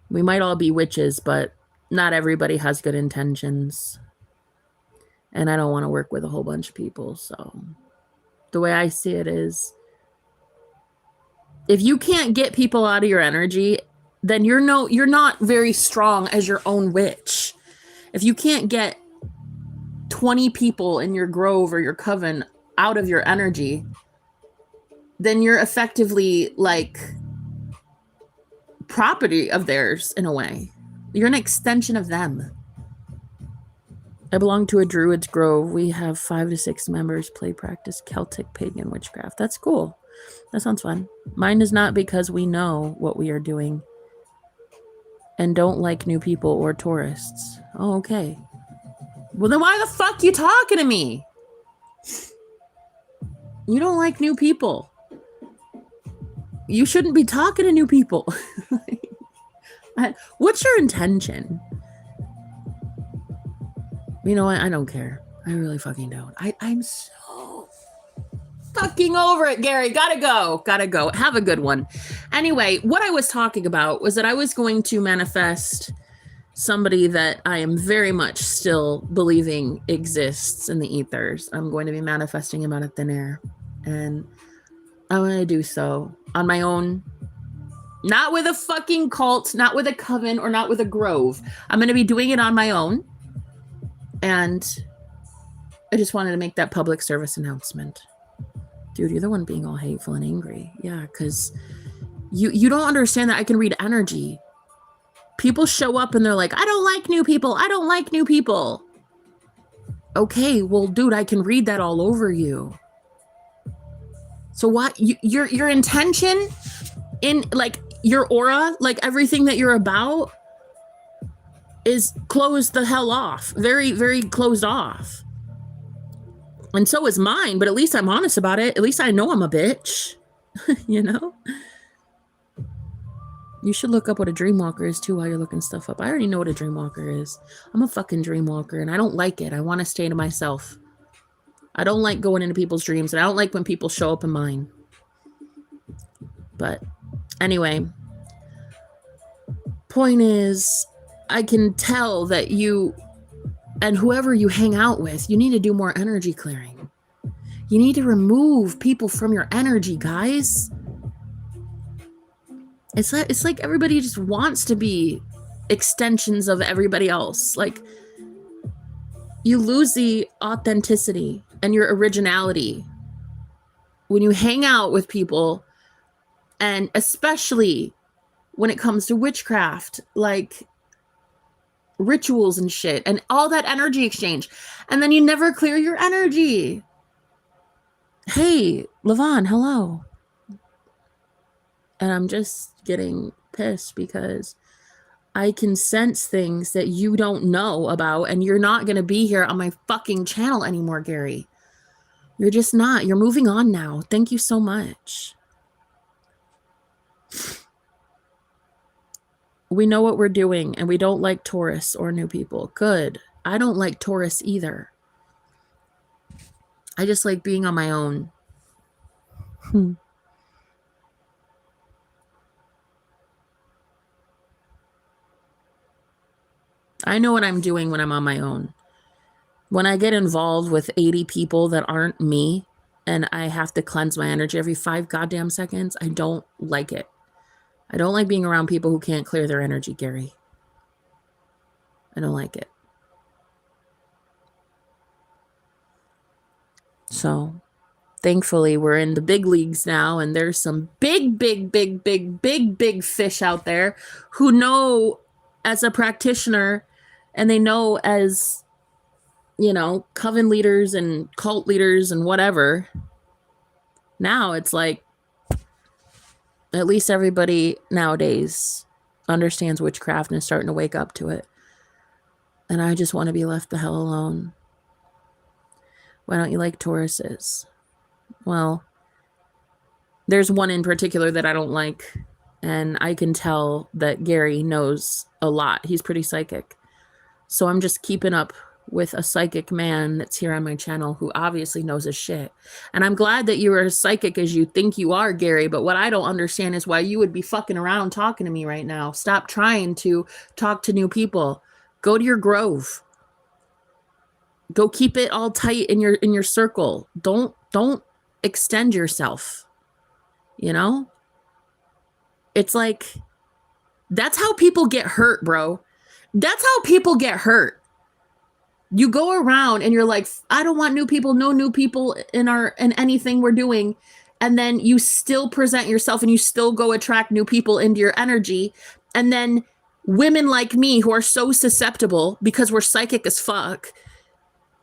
[SPEAKER 1] We might all be witches, but not everybody has good intentions. And I don't want to work with a whole bunch of people. So the way I see it is, if you can't get people out of your energy, then you're not very strong as your own witch. If you can't get 20 people in your grove or your coven out of your energy, then you're effectively like property of theirs in a way. You're an extension of them. I belong to a druid's grove. We have 5 to 6 members play practice Celtic pagan witchcraft. That's cool. That sounds fun. Mine is not because we know what we are doing and don't like new people or tourists. Oh, okay. Well, then why the fuck you talking to me? You don't like new people. You shouldn't be talking to new people. What's your intention? You know what? I don't care. I really fucking don't. I'm so fucking over it, Gary. Gotta go. Have a good one. Anyway, what I was talking about was that I was going to manifest somebody that I am very much still believing exists in the ethers. I'm going to be manifesting him out of thin air. And I'm going to do so on my own. Not with a fucking cult, not with a coven, or not with a grove. I'm going to be doing it on my own. And I just wanted to make that public service announcement. Dude, you're the one being all hateful and angry. Yeah, because you don't understand that I can read energy. People show up and they're like, I don't like new people. I don't like new people. Okay, well, dude, I can read that all over you. So what? Your intention in like your aura, like everything that you're about, is closed the hell off. Very, very closed off. And so is mine, but at least I'm honest about it. At least I know I'm a bitch. You know? You should look up what a dreamwalker is too while you're looking stuff up. I already know what a dreamwalker is. I'm a fucking dreamwalker and I don't like it. I want to stay to myself. I don't like going into people's dreams and I don't like when people show up in mine. But anyway, point is, I can tell that you and whoever you hang out with, you need to do more energy clearing. You need to remove people from your energy, guys. It's like everybody just wants to be extensions of everybody else. Like, you lose the authenticity and your originality when you hang out with people, and especially when it comes to witchcraft, like rituals and shit and all that energy exchange, and then you never clear your energy. Hey, Levon, hello. And I'm just getting pissed because I can sense things that you don't know about, and you're not going to be here on my fucking channel anymore, Gary. You're just not. You're moving on now. Thank you so much. We know what we're doing, and we don't like tourists or new people. Good. I don't like tourists either. I just like being on my own. I know what I'm doing when I'm on my own. When I get involved with 80 people that aren't me, and I have to cleanse my energy every 5 goddamn seconds, I don't like it. I don't like being around people who can't clear their energy, Gary. I don't like it. So, thankfully, we're in the big leagues now, and there's some big fish out there who know as a practitioner, and they know as, you know, coven leaders and cult leaders and whatever. Now it's like, at least everybody nowadays understands witchcraft and is starting to wake up to it. And I just want to be left the hell alone. Why don't you like Tauruses? Well, there's one in particular that I don't like. And I can tell that Gary knows a lot. He's pretty psychic. So I'm just keeping up with a psychic man that's here on my channel who obviously knows his shit. And I'm glad that you're as psychic as you think you are, Gary. But what I don't understand is why you would be fucking around talking to me right now. Stop trying to talk to new people. Go to your grove. Go keep it all tight in your circle. Don't extend yourself. You know? It's like, that's how people get hurt, bro. That's how people get hurt. You go around and you're like, I don't want new people, no new people in anything we're doing. And then you still present yourself and you still go attract new people into your energy. And then women like me who are so susceptible because we're psychic as fuck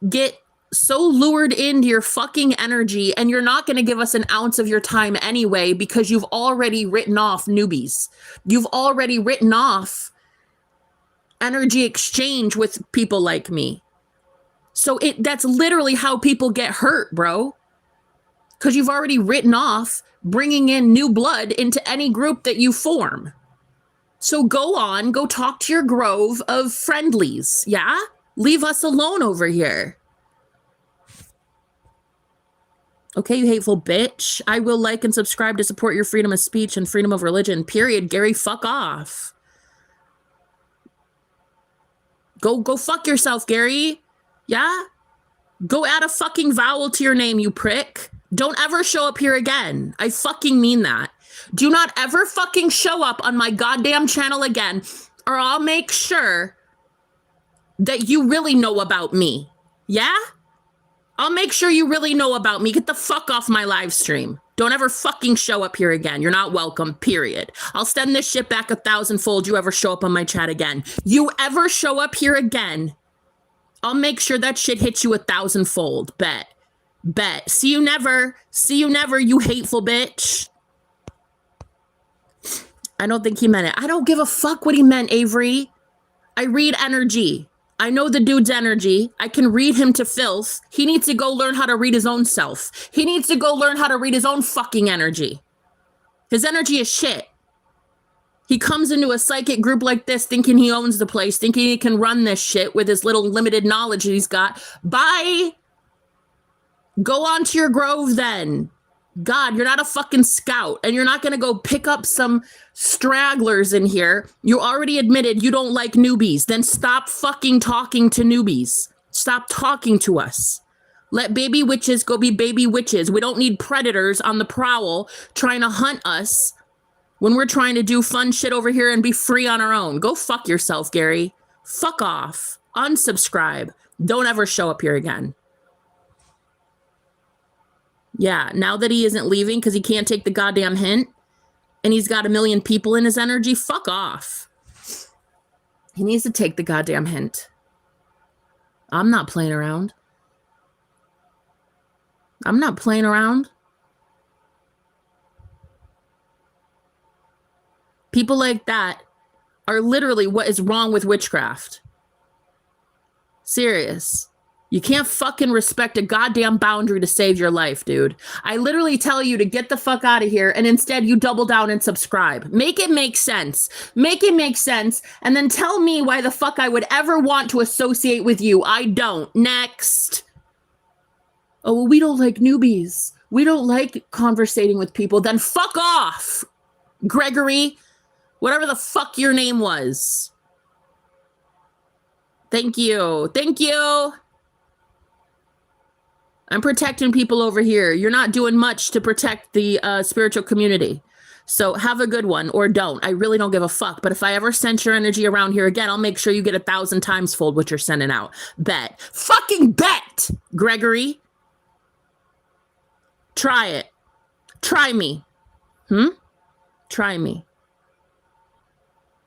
[SPEAKER 1] get so lured into your fucking energy, and you're not going to give us an ounce of your time anyway because you've already written off newbies. You've already written off energy exchange with people like me. So that's literally how people get hurt, bro. Because you've already written off bringing in new blood into any group that you form. So go on, go talk to your grove of friendlies, yeah? Leave us alone over here. Okay, you hateful bitch. I will like and subscribe to support your freedom of speech and freedom of religion, period. Gary, fuck off. Go fuck yourself, Gary. Yeah? Go add a fucking vowel to your name, you prick. Don't ever show up here again. I fucking mean that. Do not ever fucking show up on my goddamn channel again, or I'll make sure that you really know about me. Yeah? I'll make sure you really know about me. Get the fuck off my live stream. Don't ever fucking show up here again. You're not welcome, period. I'll send this shit back 1,000-fold you ever show up on my chat again. You ever show up here again, I'll make sure that shit hits you 1,000-fold. Bet. See you never. See you never, you hateful bitch. I don't think he meant it. I don't give a fuck what he meant, Avery. I read energy. I know the dude's energy. I can read him to filth. He needs to go learn how to read his own self. He needs to go learn how to read his own fucking energy. His energy is shit. He comes into a psychic group like this thinking he owns the place, thinking he can run this shit with his little limited knowledge that he's got. Bye. Go on to your grove then. God, you're not a fucking scout, and you're not going to go pick up some stragglers in here. You already admitted you don't like newbies. Then stop fucking talking to newbies. Stop talking to us. Let baby witches go be baby witches. We don't need predators on the prowl trying to hunt us when we're trying to do fun shit over here and be free on our own. Go fuck yourself, Gary. Fuck off. Unsubscribe. Don't ever show up here again. Yeah, now that he isn't leaving because he can't take the goddamn hint and he's got 1 million people in his energy, fuck off. He needs to take the goddamn hint. I'm not playing around. I'm not playing around. People like that are literally what is wrong with witchcraft. Serious. You can't fucking respect a goddamn boundary to save your life, dude. I literally tell you to get the fuck out of here, and instead you double down and subscribe. Make it make sense. Make it make sense, and then tell me why the fuck I would ever want to associate with you. I don't. Next. Oh, well, we don't like newbies. We don't like conversating with people. Then fuck off, Gregory. Whatever the fuck your name was. Thank you. Thank you. I'm protecting people over here. You're not doing much to protect the spiritual community. So have a good one, or don't. I really don't give a fuck. But if I ever send your energy around here again, I'll make sure you get 1,000 times fold what you're sending out. Bet. Fucking bet, Gregory. Try it. Try me. Try me.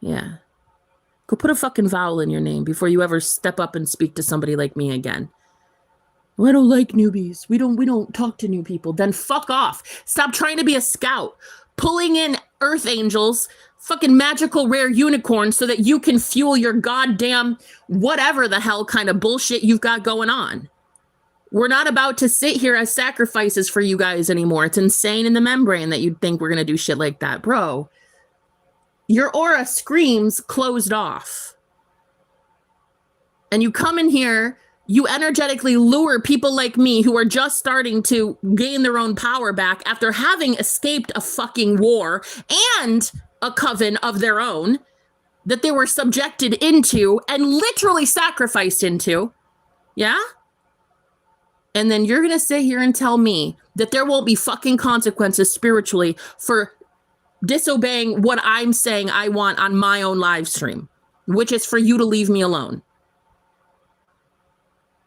[SPEAKER 1] Yeah. Go put a fucking vowel in your name before you ever step up and speak to somebody like me again. I don't like newbies. We don't talk to new people. Then fuck off. Stop trying to be a scout. pulling in earth angels, fucking magical rare unicorns so that you can fuel your goddamn whatever the hell kind of bullshit you've got going on. We're not about to sit here as sacrifices for you guys anymore. It's insane in the membrane that you'd think we're going to do shit like that. Bro, your aura screams closed off. And you come in here, you energetically lure people like me who are just starting to gain their own power back after having escaped a fucking war and a coven of their own that they were subjected into and literally sacrificed into. Yeah? And then you're going to sit here and tell me that there won't be fucking consequences spiritually for disobeying what I'm saying I want on my own live stream, which is for you to leave me alone.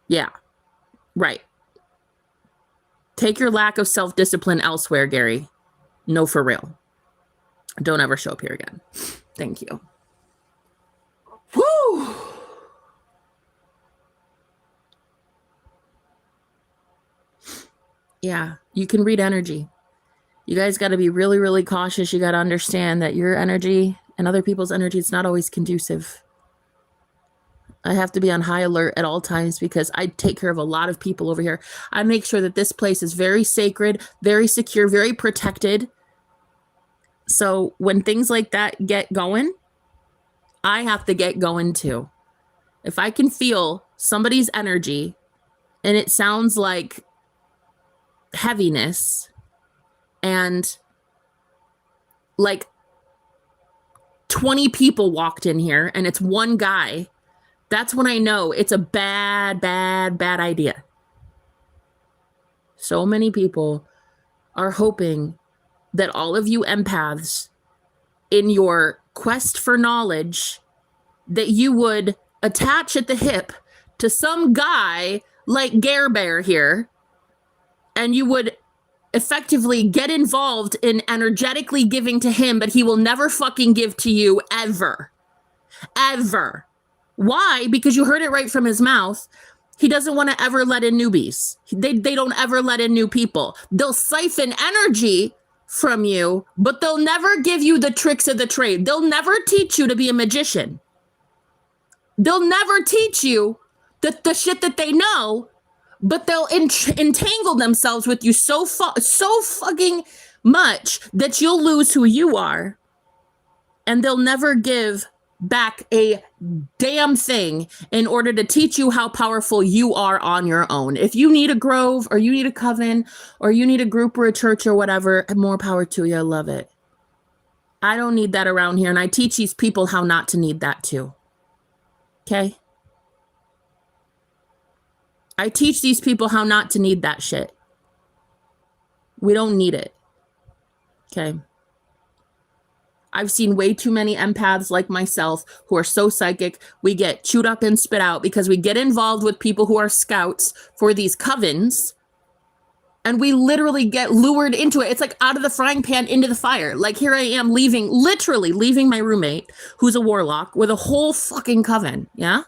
[SPEAKER 1] Yeah, right. Take your lack of self-discipline elsewhere, Gary. No, for real. Don't ever show up here again. Thank you. Woo! Yeah, you can read energy. You guys got to be really, really cautious. You got to understand that your energy and other people's energy is not always conducive. I have to be on high alert at all times because I take care of a lot of people over here. I make sure that this place is very sacred, very secure, very protected. So when things like that get going, I have to get going too. If I can feel somebody's energy and it sounds like heaviness and like 20 people walked in here and it's one guy, that's when I know it's a bad idea. So many people are hoping that all of you empaths in your quest for knowledge, that you would attach at the hip to some guy like Gare Bear here, and you would effectively get involved in energetically giving to him, but he will never fucking give to you ever. Ever. Why? Because you heard it right from his mouth. He doesn't want to ever let in newbies. They don't ever let in new people. They'll siphon energy from you, but they'll never give you the tricks of the trade. They'll never teach you to be a magician. They'll never teach you the shit that they know, but they'll entangle themselves with you so fucking much that you'll lose who you are, and they'll never give back a damn thing in order to teach you how powerful you are on your own. If you need a grove or you need a coven or you need a group or a church or whatever, more power to you. I love it. I don't need that around here. And I teach these people how not to need that too. Okay? I teach these people how not to need that shit. We don't need it. Okay? I've seen way too many empaths like myself who are so psychic, we get chewed up and spit out because we get involved with people who are scouts for these covens, and we literally get lured into it. It's like out of the frying pan into the fire. Like here I am literally leaving my roommate, who's a warlock, with a whole fucking coven, yeah?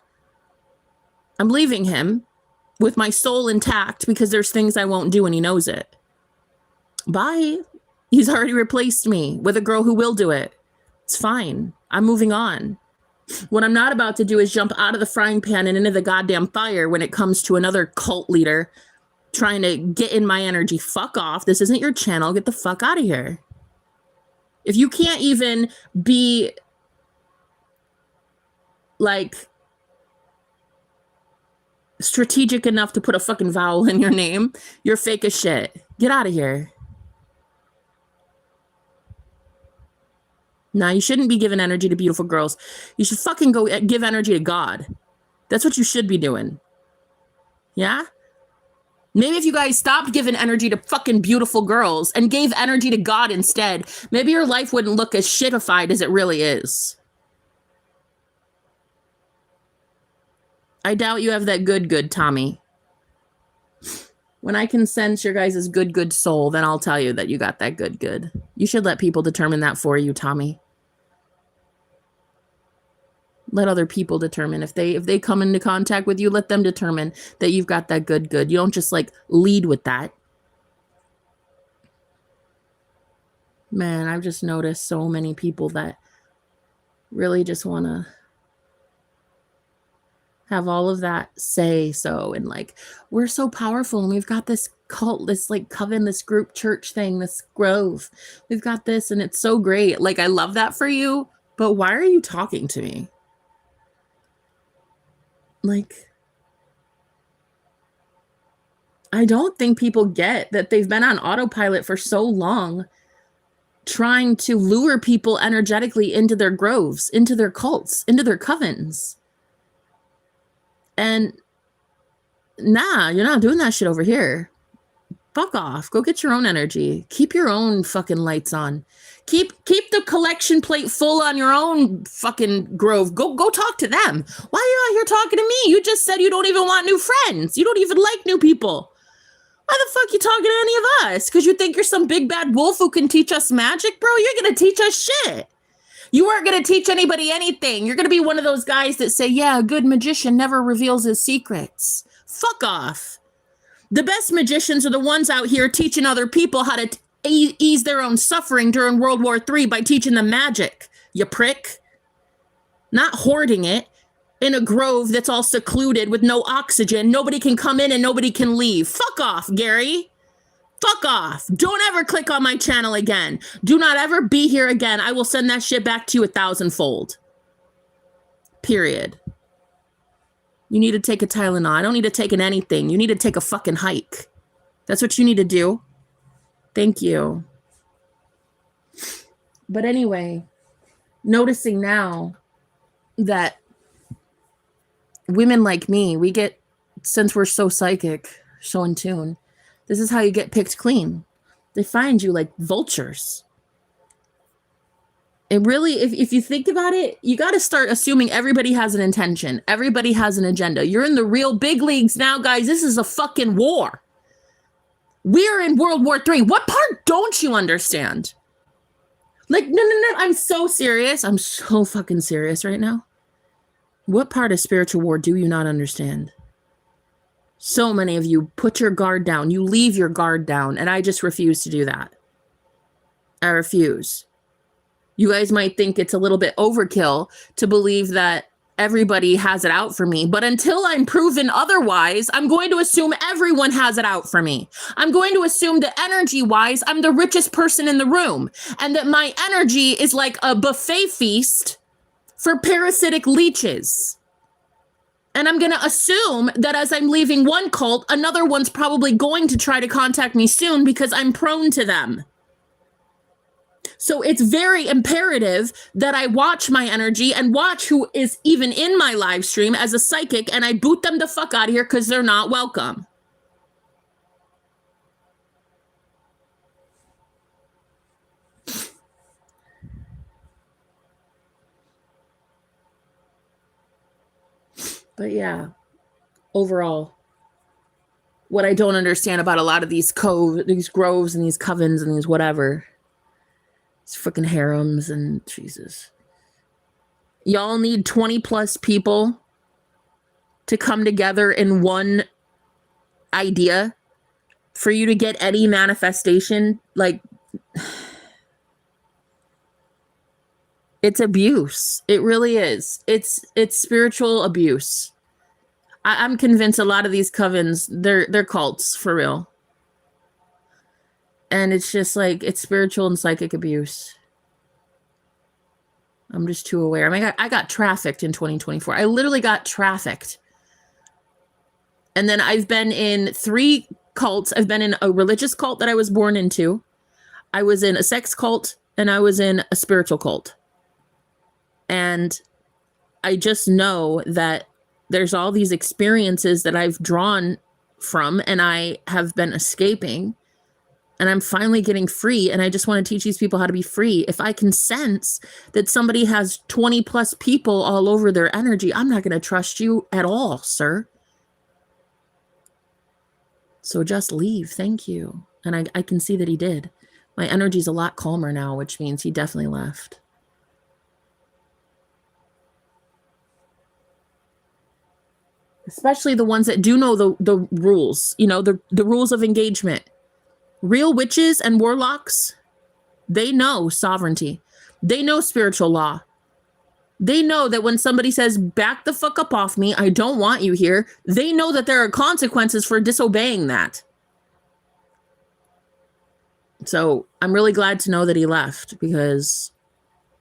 [SPEAKER 1] I'm leaving him with my soul intact because there's things I won't do and he knows it. Bye. He's already replaced me with a girl who will do it. It's fine. I'm moving on. What I'm not about to do is jump out of the frying pan and into the goddamn fire when it comes to another cult leader trying to get in my energy. Fuck off. This isn't your channel. Get the fuck out of here. If you can't even be like strategic enough to put a fucking vowel in your name, you're fake as shit. Get out of here. Nah, you shouldn't be giving energy to beautiful girls. You should fucking go give energy to God. That's what you should be doing. Yeah? Maybe if you guys stopped giving energy to fucking beautiful girls and gave energy to God instead, maybe your life wouldn't look as shitified as it really is. I doubt you have that good, Tommy. When I can sense your guys' good soul, then I'll tell you that you got that good. You should let people determine that for you, Tommy. Let other people determine. If they come into contact with you, let them determine that you've got that good. You don't just like lead with that. Man, I've just noticed so many people that really just want to have all of that say so, and like, we're so powerful and we've got this cult, this like coven, this group church thing, this grove. We've got this and it's so great. Like, I love that for you, but why are you talking to me? Like, I don't think people get that they've been on autopilot for so long trying to lure people energetically into their groves, into their cults, into their covens. And nah, you're not doing that shit over here. Fuck off. Go get your own energy. Keep your own fucking lights on. Keep the collection plate full on your own fucking grove. Go talk to them. Why are you out here talking to me? You just said you don't even want new friends. You don't even like new people. Why the fuck you talking to any of us? Because you think you're some big bad wolf who can teach us magic, bro? You're going to teach us shit. You aren't going to teach anybody anything. You're going to be one of those guys that say, yeah, a good magician never reveals his secrets. Fuck off. The best magicians are the ones out here teaching other people how to ease their own suffering during World War III by teaching them magic, you prick. Not hoarding it in a grove that's all secluded with no oxygen. Nobody can come in and nobody can leave. Fuck off, Gary. Fuck off. Don't ever click on my channel again. Do not ever be here again. I will send that shit back to you 1,000-fold. Period. You need to take a Tylenol. I don't need to take an anything. You need to take a fucking hike. That's what you need to do. Thank you. But anyway, noticing now that women like me, we get, since we're so psychic, so in tune, this is how you get picked clean. They find you like vultures. It really, if you think about it, you got to start assuming everybody has an intention. Everybody has an agenda. You're in the real big leagues now, guys. This is a fucking war. We're in World War III. What part don't you understand? Like, no. I'm so serious. I'm so fucking serious right now. What part of spiritual war do you not understand? So many of you put your guard down. You leave your guard down. And I just refuse to do that. I refuse. You guys might think it's a little bit overkill to believe that everybody has it out for me. But until I'm proven otherwise, I'm going to assume everyone has it out for me. I'm going to assume that energy-wise, I'm the richest person in the room. And that my energy is like a buffet feast for parasitic leeches. And I'm going to assume that as I'm leaving one cult, another one's probably going to try to contact me soon because I'm prone to them. So it's very imperative that I watch my energy and watch who is even in my live stream as a psychic, and I boot them the fuck out of here because they're not welcome. But yeah, overall, what I don't understand about a lot of these groves and these covens and these whatever, these freaking harems and Jesus. Y'all need 20 plus people to come together in one idea for you to get any manifestation. Like, it's abuse. It really is. It's spiritual abuse. I'm convinced a lot of these covens, they're cults for real. And it's just like, it's spiritual and psychic abuse. I'm just too aware. I mean, I got trafficked in 2024. I literally got trafficked. And then I've been in 3 cults. I've been in a religious cult that I was born into. I was in a sex cult, and I was in a spiritual cult. And I just know that there's all these experiences that I've drawn from, and I have been escaping, and I'm finally getting free. And I just want to teach these people how to be free. If I can sense that somebody has 20 plus people all over their energy, I'm not going to trust you at all, sir. So just leave. Thank you. And I can see that he did. My energy's a lot calmer now, which means he definitely left. Especially the ones that do know the rules, you know, the rules of engagement. Real witches and warlocks, They know sovereignty. They know spiritual law. They know that when somebody says, back the fuck up off me, I don't want you here, they know that there are consequences for disobeying that. So I'm really glad to know that he left because,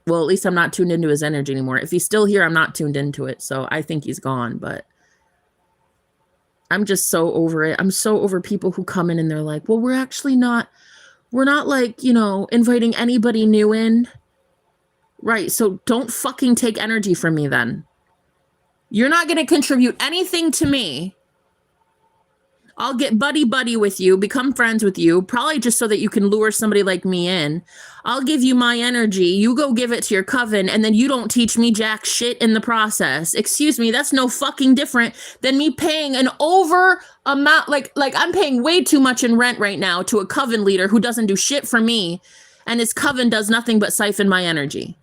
[SPEAKER 1] well, at least I'm not tuned into his energy anymore. If he's still here, I'm not tuned into it. So I think he's gone, but I'm just so over it. I'm so over people who come in and they're like, well, we're not like, you know, inviting anybody new in. Right. So don't fucking take energy from me then. You're not going to contribute anything to me. I'll get buddy with you, become friends with you, probably just so that you can lure somebody like me in. I'll give you my energy. You go give it to your coven, and then you don't teach me jack shit in the process. Excuse me, that's no fucking different than me paying an over amount. Like I'm paying way too much in rent right now to a coven leader who doesn't do shit for me, and his coven does nothing but siphon my energy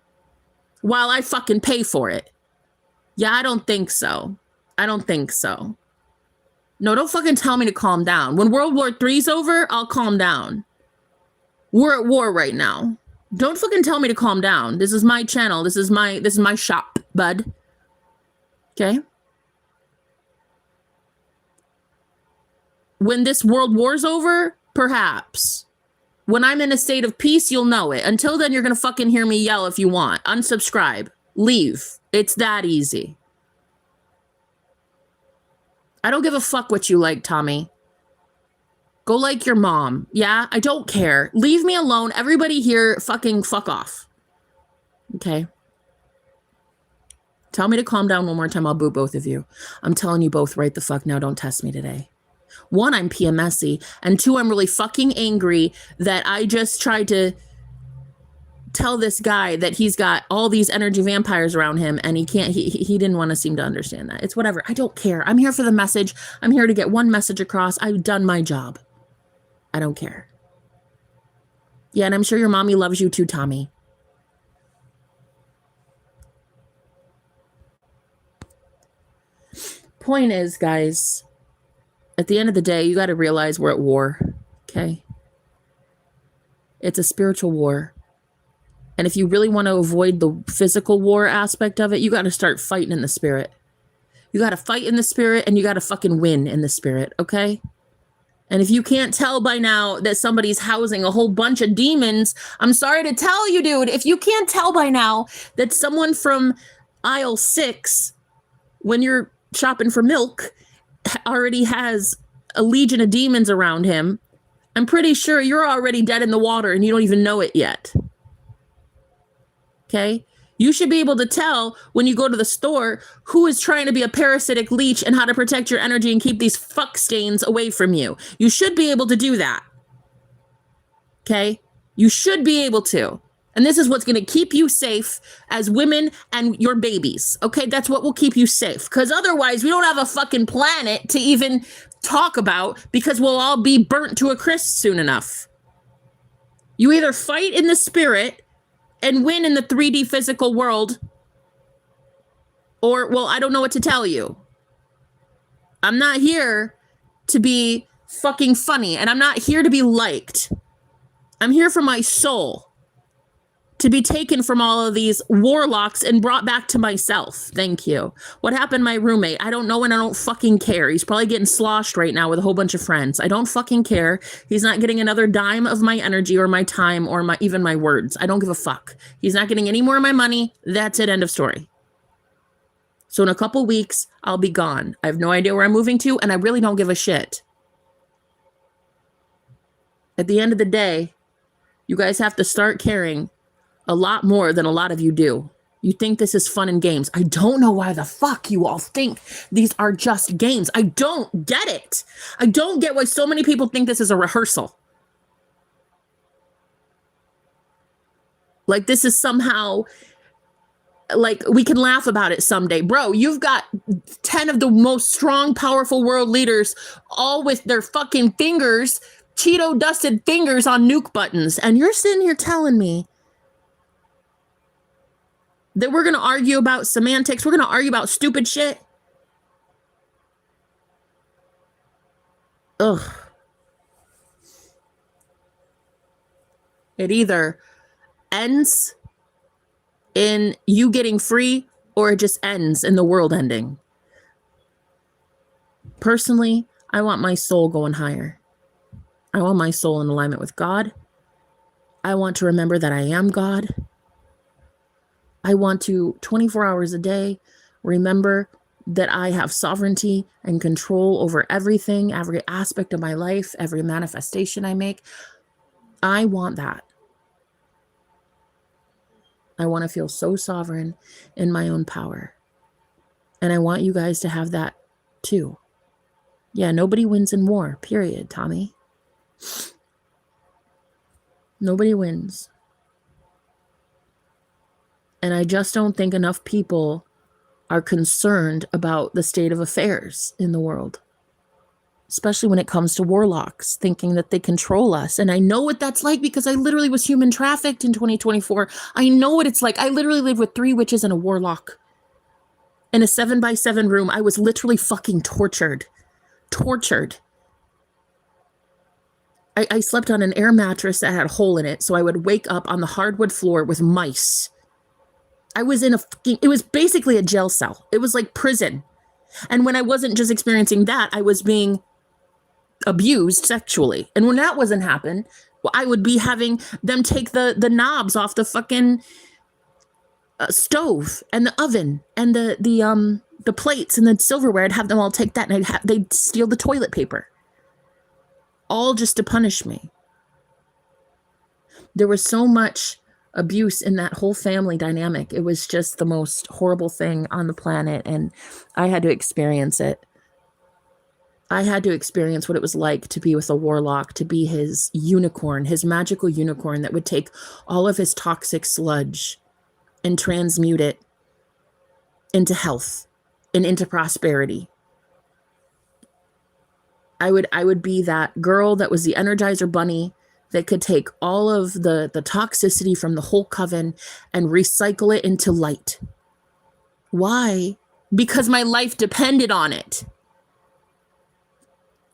[SPEAKER 1] while I fucking pay for it. Yeah, I don't think so. I don't think so. No, don't fucking tell me to calm down. When World War III's over, I'll calm down. We're at war right now. Don't fucking tell me to calm down. This is my channel. This is my shop, bud. Okay? When this world war's over, perhaps. When I'm in a state of peace, you'll know it. Until then, you're gonna fucking hear me yell if you want. Unsubscribe. Leave. It's that easy. I don't give a fuck what you like, Tommy. Go like your mom. Yeah, I don't care. Leave me alone. Everybody here, fucking fuck off. Okay? Tell me to calm down one more time. I'll boot both of you. I'm telling you both right the fuck now. Don't test me today. 1, I'm PMSy. And 2, I'm really fucking angry that I just tried to tell this guy that he's got all these energy vampires around him and he didn't want to seem to understand that. It's whatever. I don't care. I'm here for the message. I'm here to get one message across. I've done my job. I don't care. Yeah, and I'm sure your mommy loves you too, Tommy. Point is, guys, at the end of the day, you got to realize we're at war, okay? It's a spiritual war. And if you really want to avoid the physical war aspect of it, you got to start fighting in the spirit. You got to fight in the spirit and you got to fucking win in the spirit, okay? And if you can't tell by now that somebody's housing a whole bunch of demons, I'm sorry to tell you, dude, if you can't tell by now that someone from aisle 6, when you're shopping for milk, already has a legion of demons around him, I'm pretty sure you're already dead in the water and you don't even know it yet. Okay? You should be able to tell when you go to the store who is trying to be a parasitic leech and how to protect your energy and keep these fuck stains away from you. You should be able to do that. Okay? You should be able to. And this is what's going to keep you safe as women and your babies. Okay? That's what will keep you safe. Because otherwise, we don't have a fucking planet to even talk about because we'll all be burnt to a crisp soon enough. You either fight in the spirit and win in the 3D physical world, or, well, I don't know what to tell you. I'm not here to be fucking funny, and I'm not here to be liked. I'm here for my soul to be taken from all of these warlocks and brought back to myself. Thank you. What happened to my roommate? I don't know, and I don't fucking care. He's probably getting sloshed right now with a whole bunch of friends. I don't fucking care. He's not getting another dime of my energy or my time or even my words. I don't give a fuck. He's not getting any more of my money. That's it. End of story. So in a couple weeks, I'll be gone. I have no idea where I'm moving to, and I really don't give a shit. At the end of the day, you guys have to start caring a lot more than a lot of you do. You think this is fun and games. I don't know why the fuck you all think these are just games. I don't get it. I don't get why so many people think this is a rehearsal. Like this is somehow, like we can laugh about it someday. Bro, you've got 10 of the most strong, powerful world leaders all with their fucking fingers, Cheeto dusted fingers on nuke buttons. And you're sitting here telling me that we're going to argue about semantics. We're going to argue about stupid shit. Ugh. It either ends in you getting free, or it just ends in the world ending. Personally, I want my soul going higher. I want my soul in alignment with God. I want to remember that I am God. I want to, 24 hours a day, remember that I have sovereignty and control over everything, every aspect of my life, every manifestation I make. I want that. I want to feel so sovereign in my own power. And I want you guys to have that too. Yeah, nobody wins in war, period, Tommy. Nobody wins. And I just don't think enough people are concerned about the state of affairs in the world, especially when it comes to warlocks, thinking that they control us. And I know what that's like because I literally was human trafficked in 2024. I know what it's like. I literally lived with 3 witches and a warlock in a 7x7 room. I was literally fucking tortured. I slept on an air mattress that had a hole in it, so I would wake up on the hardwood floor with mice. I was in it was basically a jail cell. It was like prison. And when I wasn't just experiencing that, I was being abused sexually. And when that wasn't happening, I would be having them take the knobs off the fucking stove and the oven and the plates and the silverware. I'd have them all take that, and they'd steal the toilet paper. All just to punish me. There was so much abuse in that whole family dynamic. It was just the most horrible thing on the planet, and I had to experience it. I had to experience what it was like to be with a warlock, to be his unicorn, his magical unicorn that would take all of his toxic sludge and transmute it into health and into prosperity. I would be that girl that was the Energizer Bunny that could take all of the toxicity from the whole coven and recycle it into light. Why? Because my life depended on it.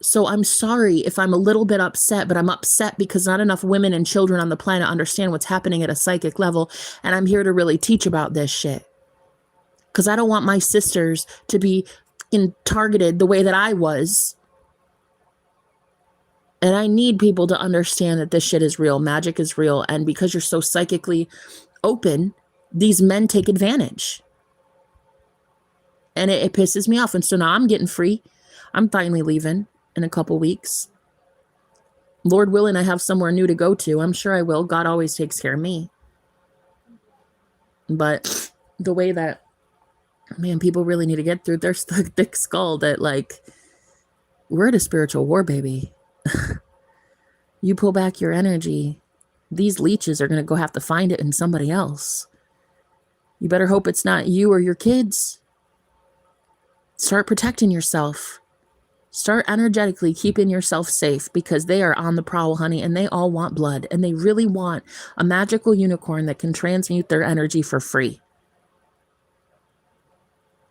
[SPEAKER 1] So I'm sorry if I'm a little bit upset, but I'm upset because not enough women and children on the planet understand what's happening at a psychic level, and I'm here to really teach about this shit. Because I don't want my sisters to be targeted the way that I was. And I need people to understand that this shit is real. Magic is real. And because you're so psychically open, these men take advantage. And it pisses me off. And so now I'm getting free. I'm finally leaving in a couple weeks. Lord willing, I have somewhere new to go to. I'm sure I will. God always takes care of me. But the way that, man, people really need to get through their thick skull that, like, we're at a spiritual war, baby. You pull back your energy, these leeches are going to go have to find it in somebody else. You better hope it's not you or your kids. Start protecting yourself. Start energetically keeping yourself safe, because they are on the prowl, honey, and they all want blood, and they really want a magical unicorn that can transmute their energy for free.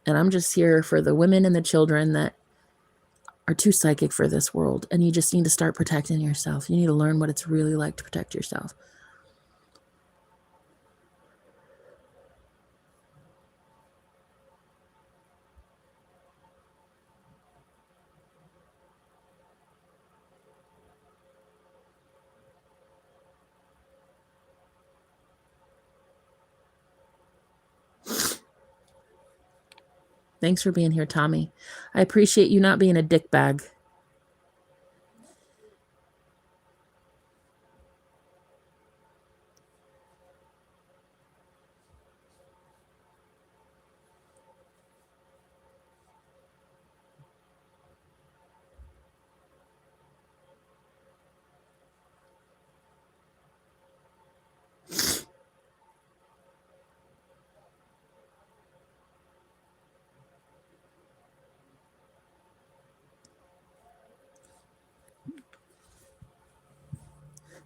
[SPEAKER 1] And I'm just here for the women and the children that are too psychic for this world, and you just need to start protecting yourself. You need to learn what it's really like to protect yourself. Thanks for being here, Tommy. I appreciate you not being a dickbag.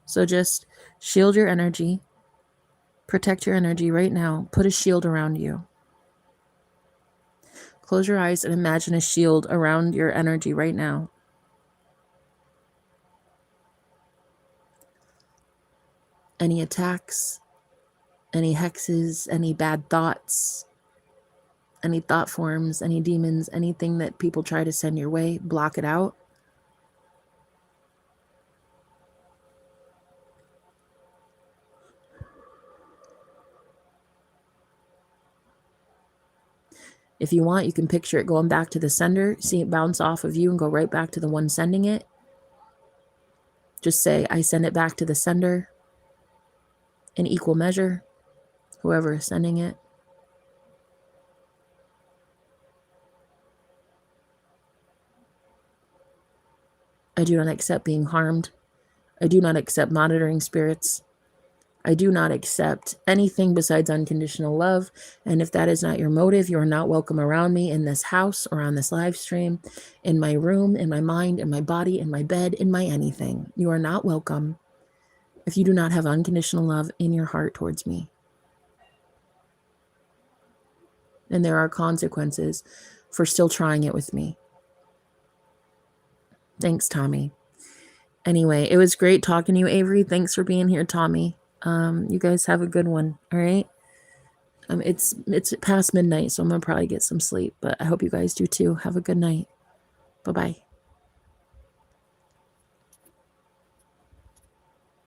[SPEAKER 1] So just shield your energy. Protect your energy right now. Put a shield around you. Close your eyes and imagine a shield around your energy right now. Any attacks, any hexes, any bad thoughts, any thought forms, any demons, anything that people try to send your way, block it out. If you want, you can picture it going back to the sender, see it bounce off of you and go right back to the one sending it. Just say, I send it back to the sender in equal measure, whoever is sending it. I do not accept being harmed. I do not accept monitoring spirits. I do not accept anything besides unconditional love. And if that is not your motive, you are not welcome around me in this house or on this live stream, in my room, in my mind, in my body, in my bed, in my anything. You are not welcome if you do not have unconditional love in your heart towards me. And there are consequences for still trying it with me. Thanks, Tommy. Anyway, it was great talking to you, Avery. Thanks for being here, Tommy. You guys have a good one. All right. It's past midnight, so I'm gonna probably get some sleep, but I hope you guys do too. Have a good night. Bye-bye.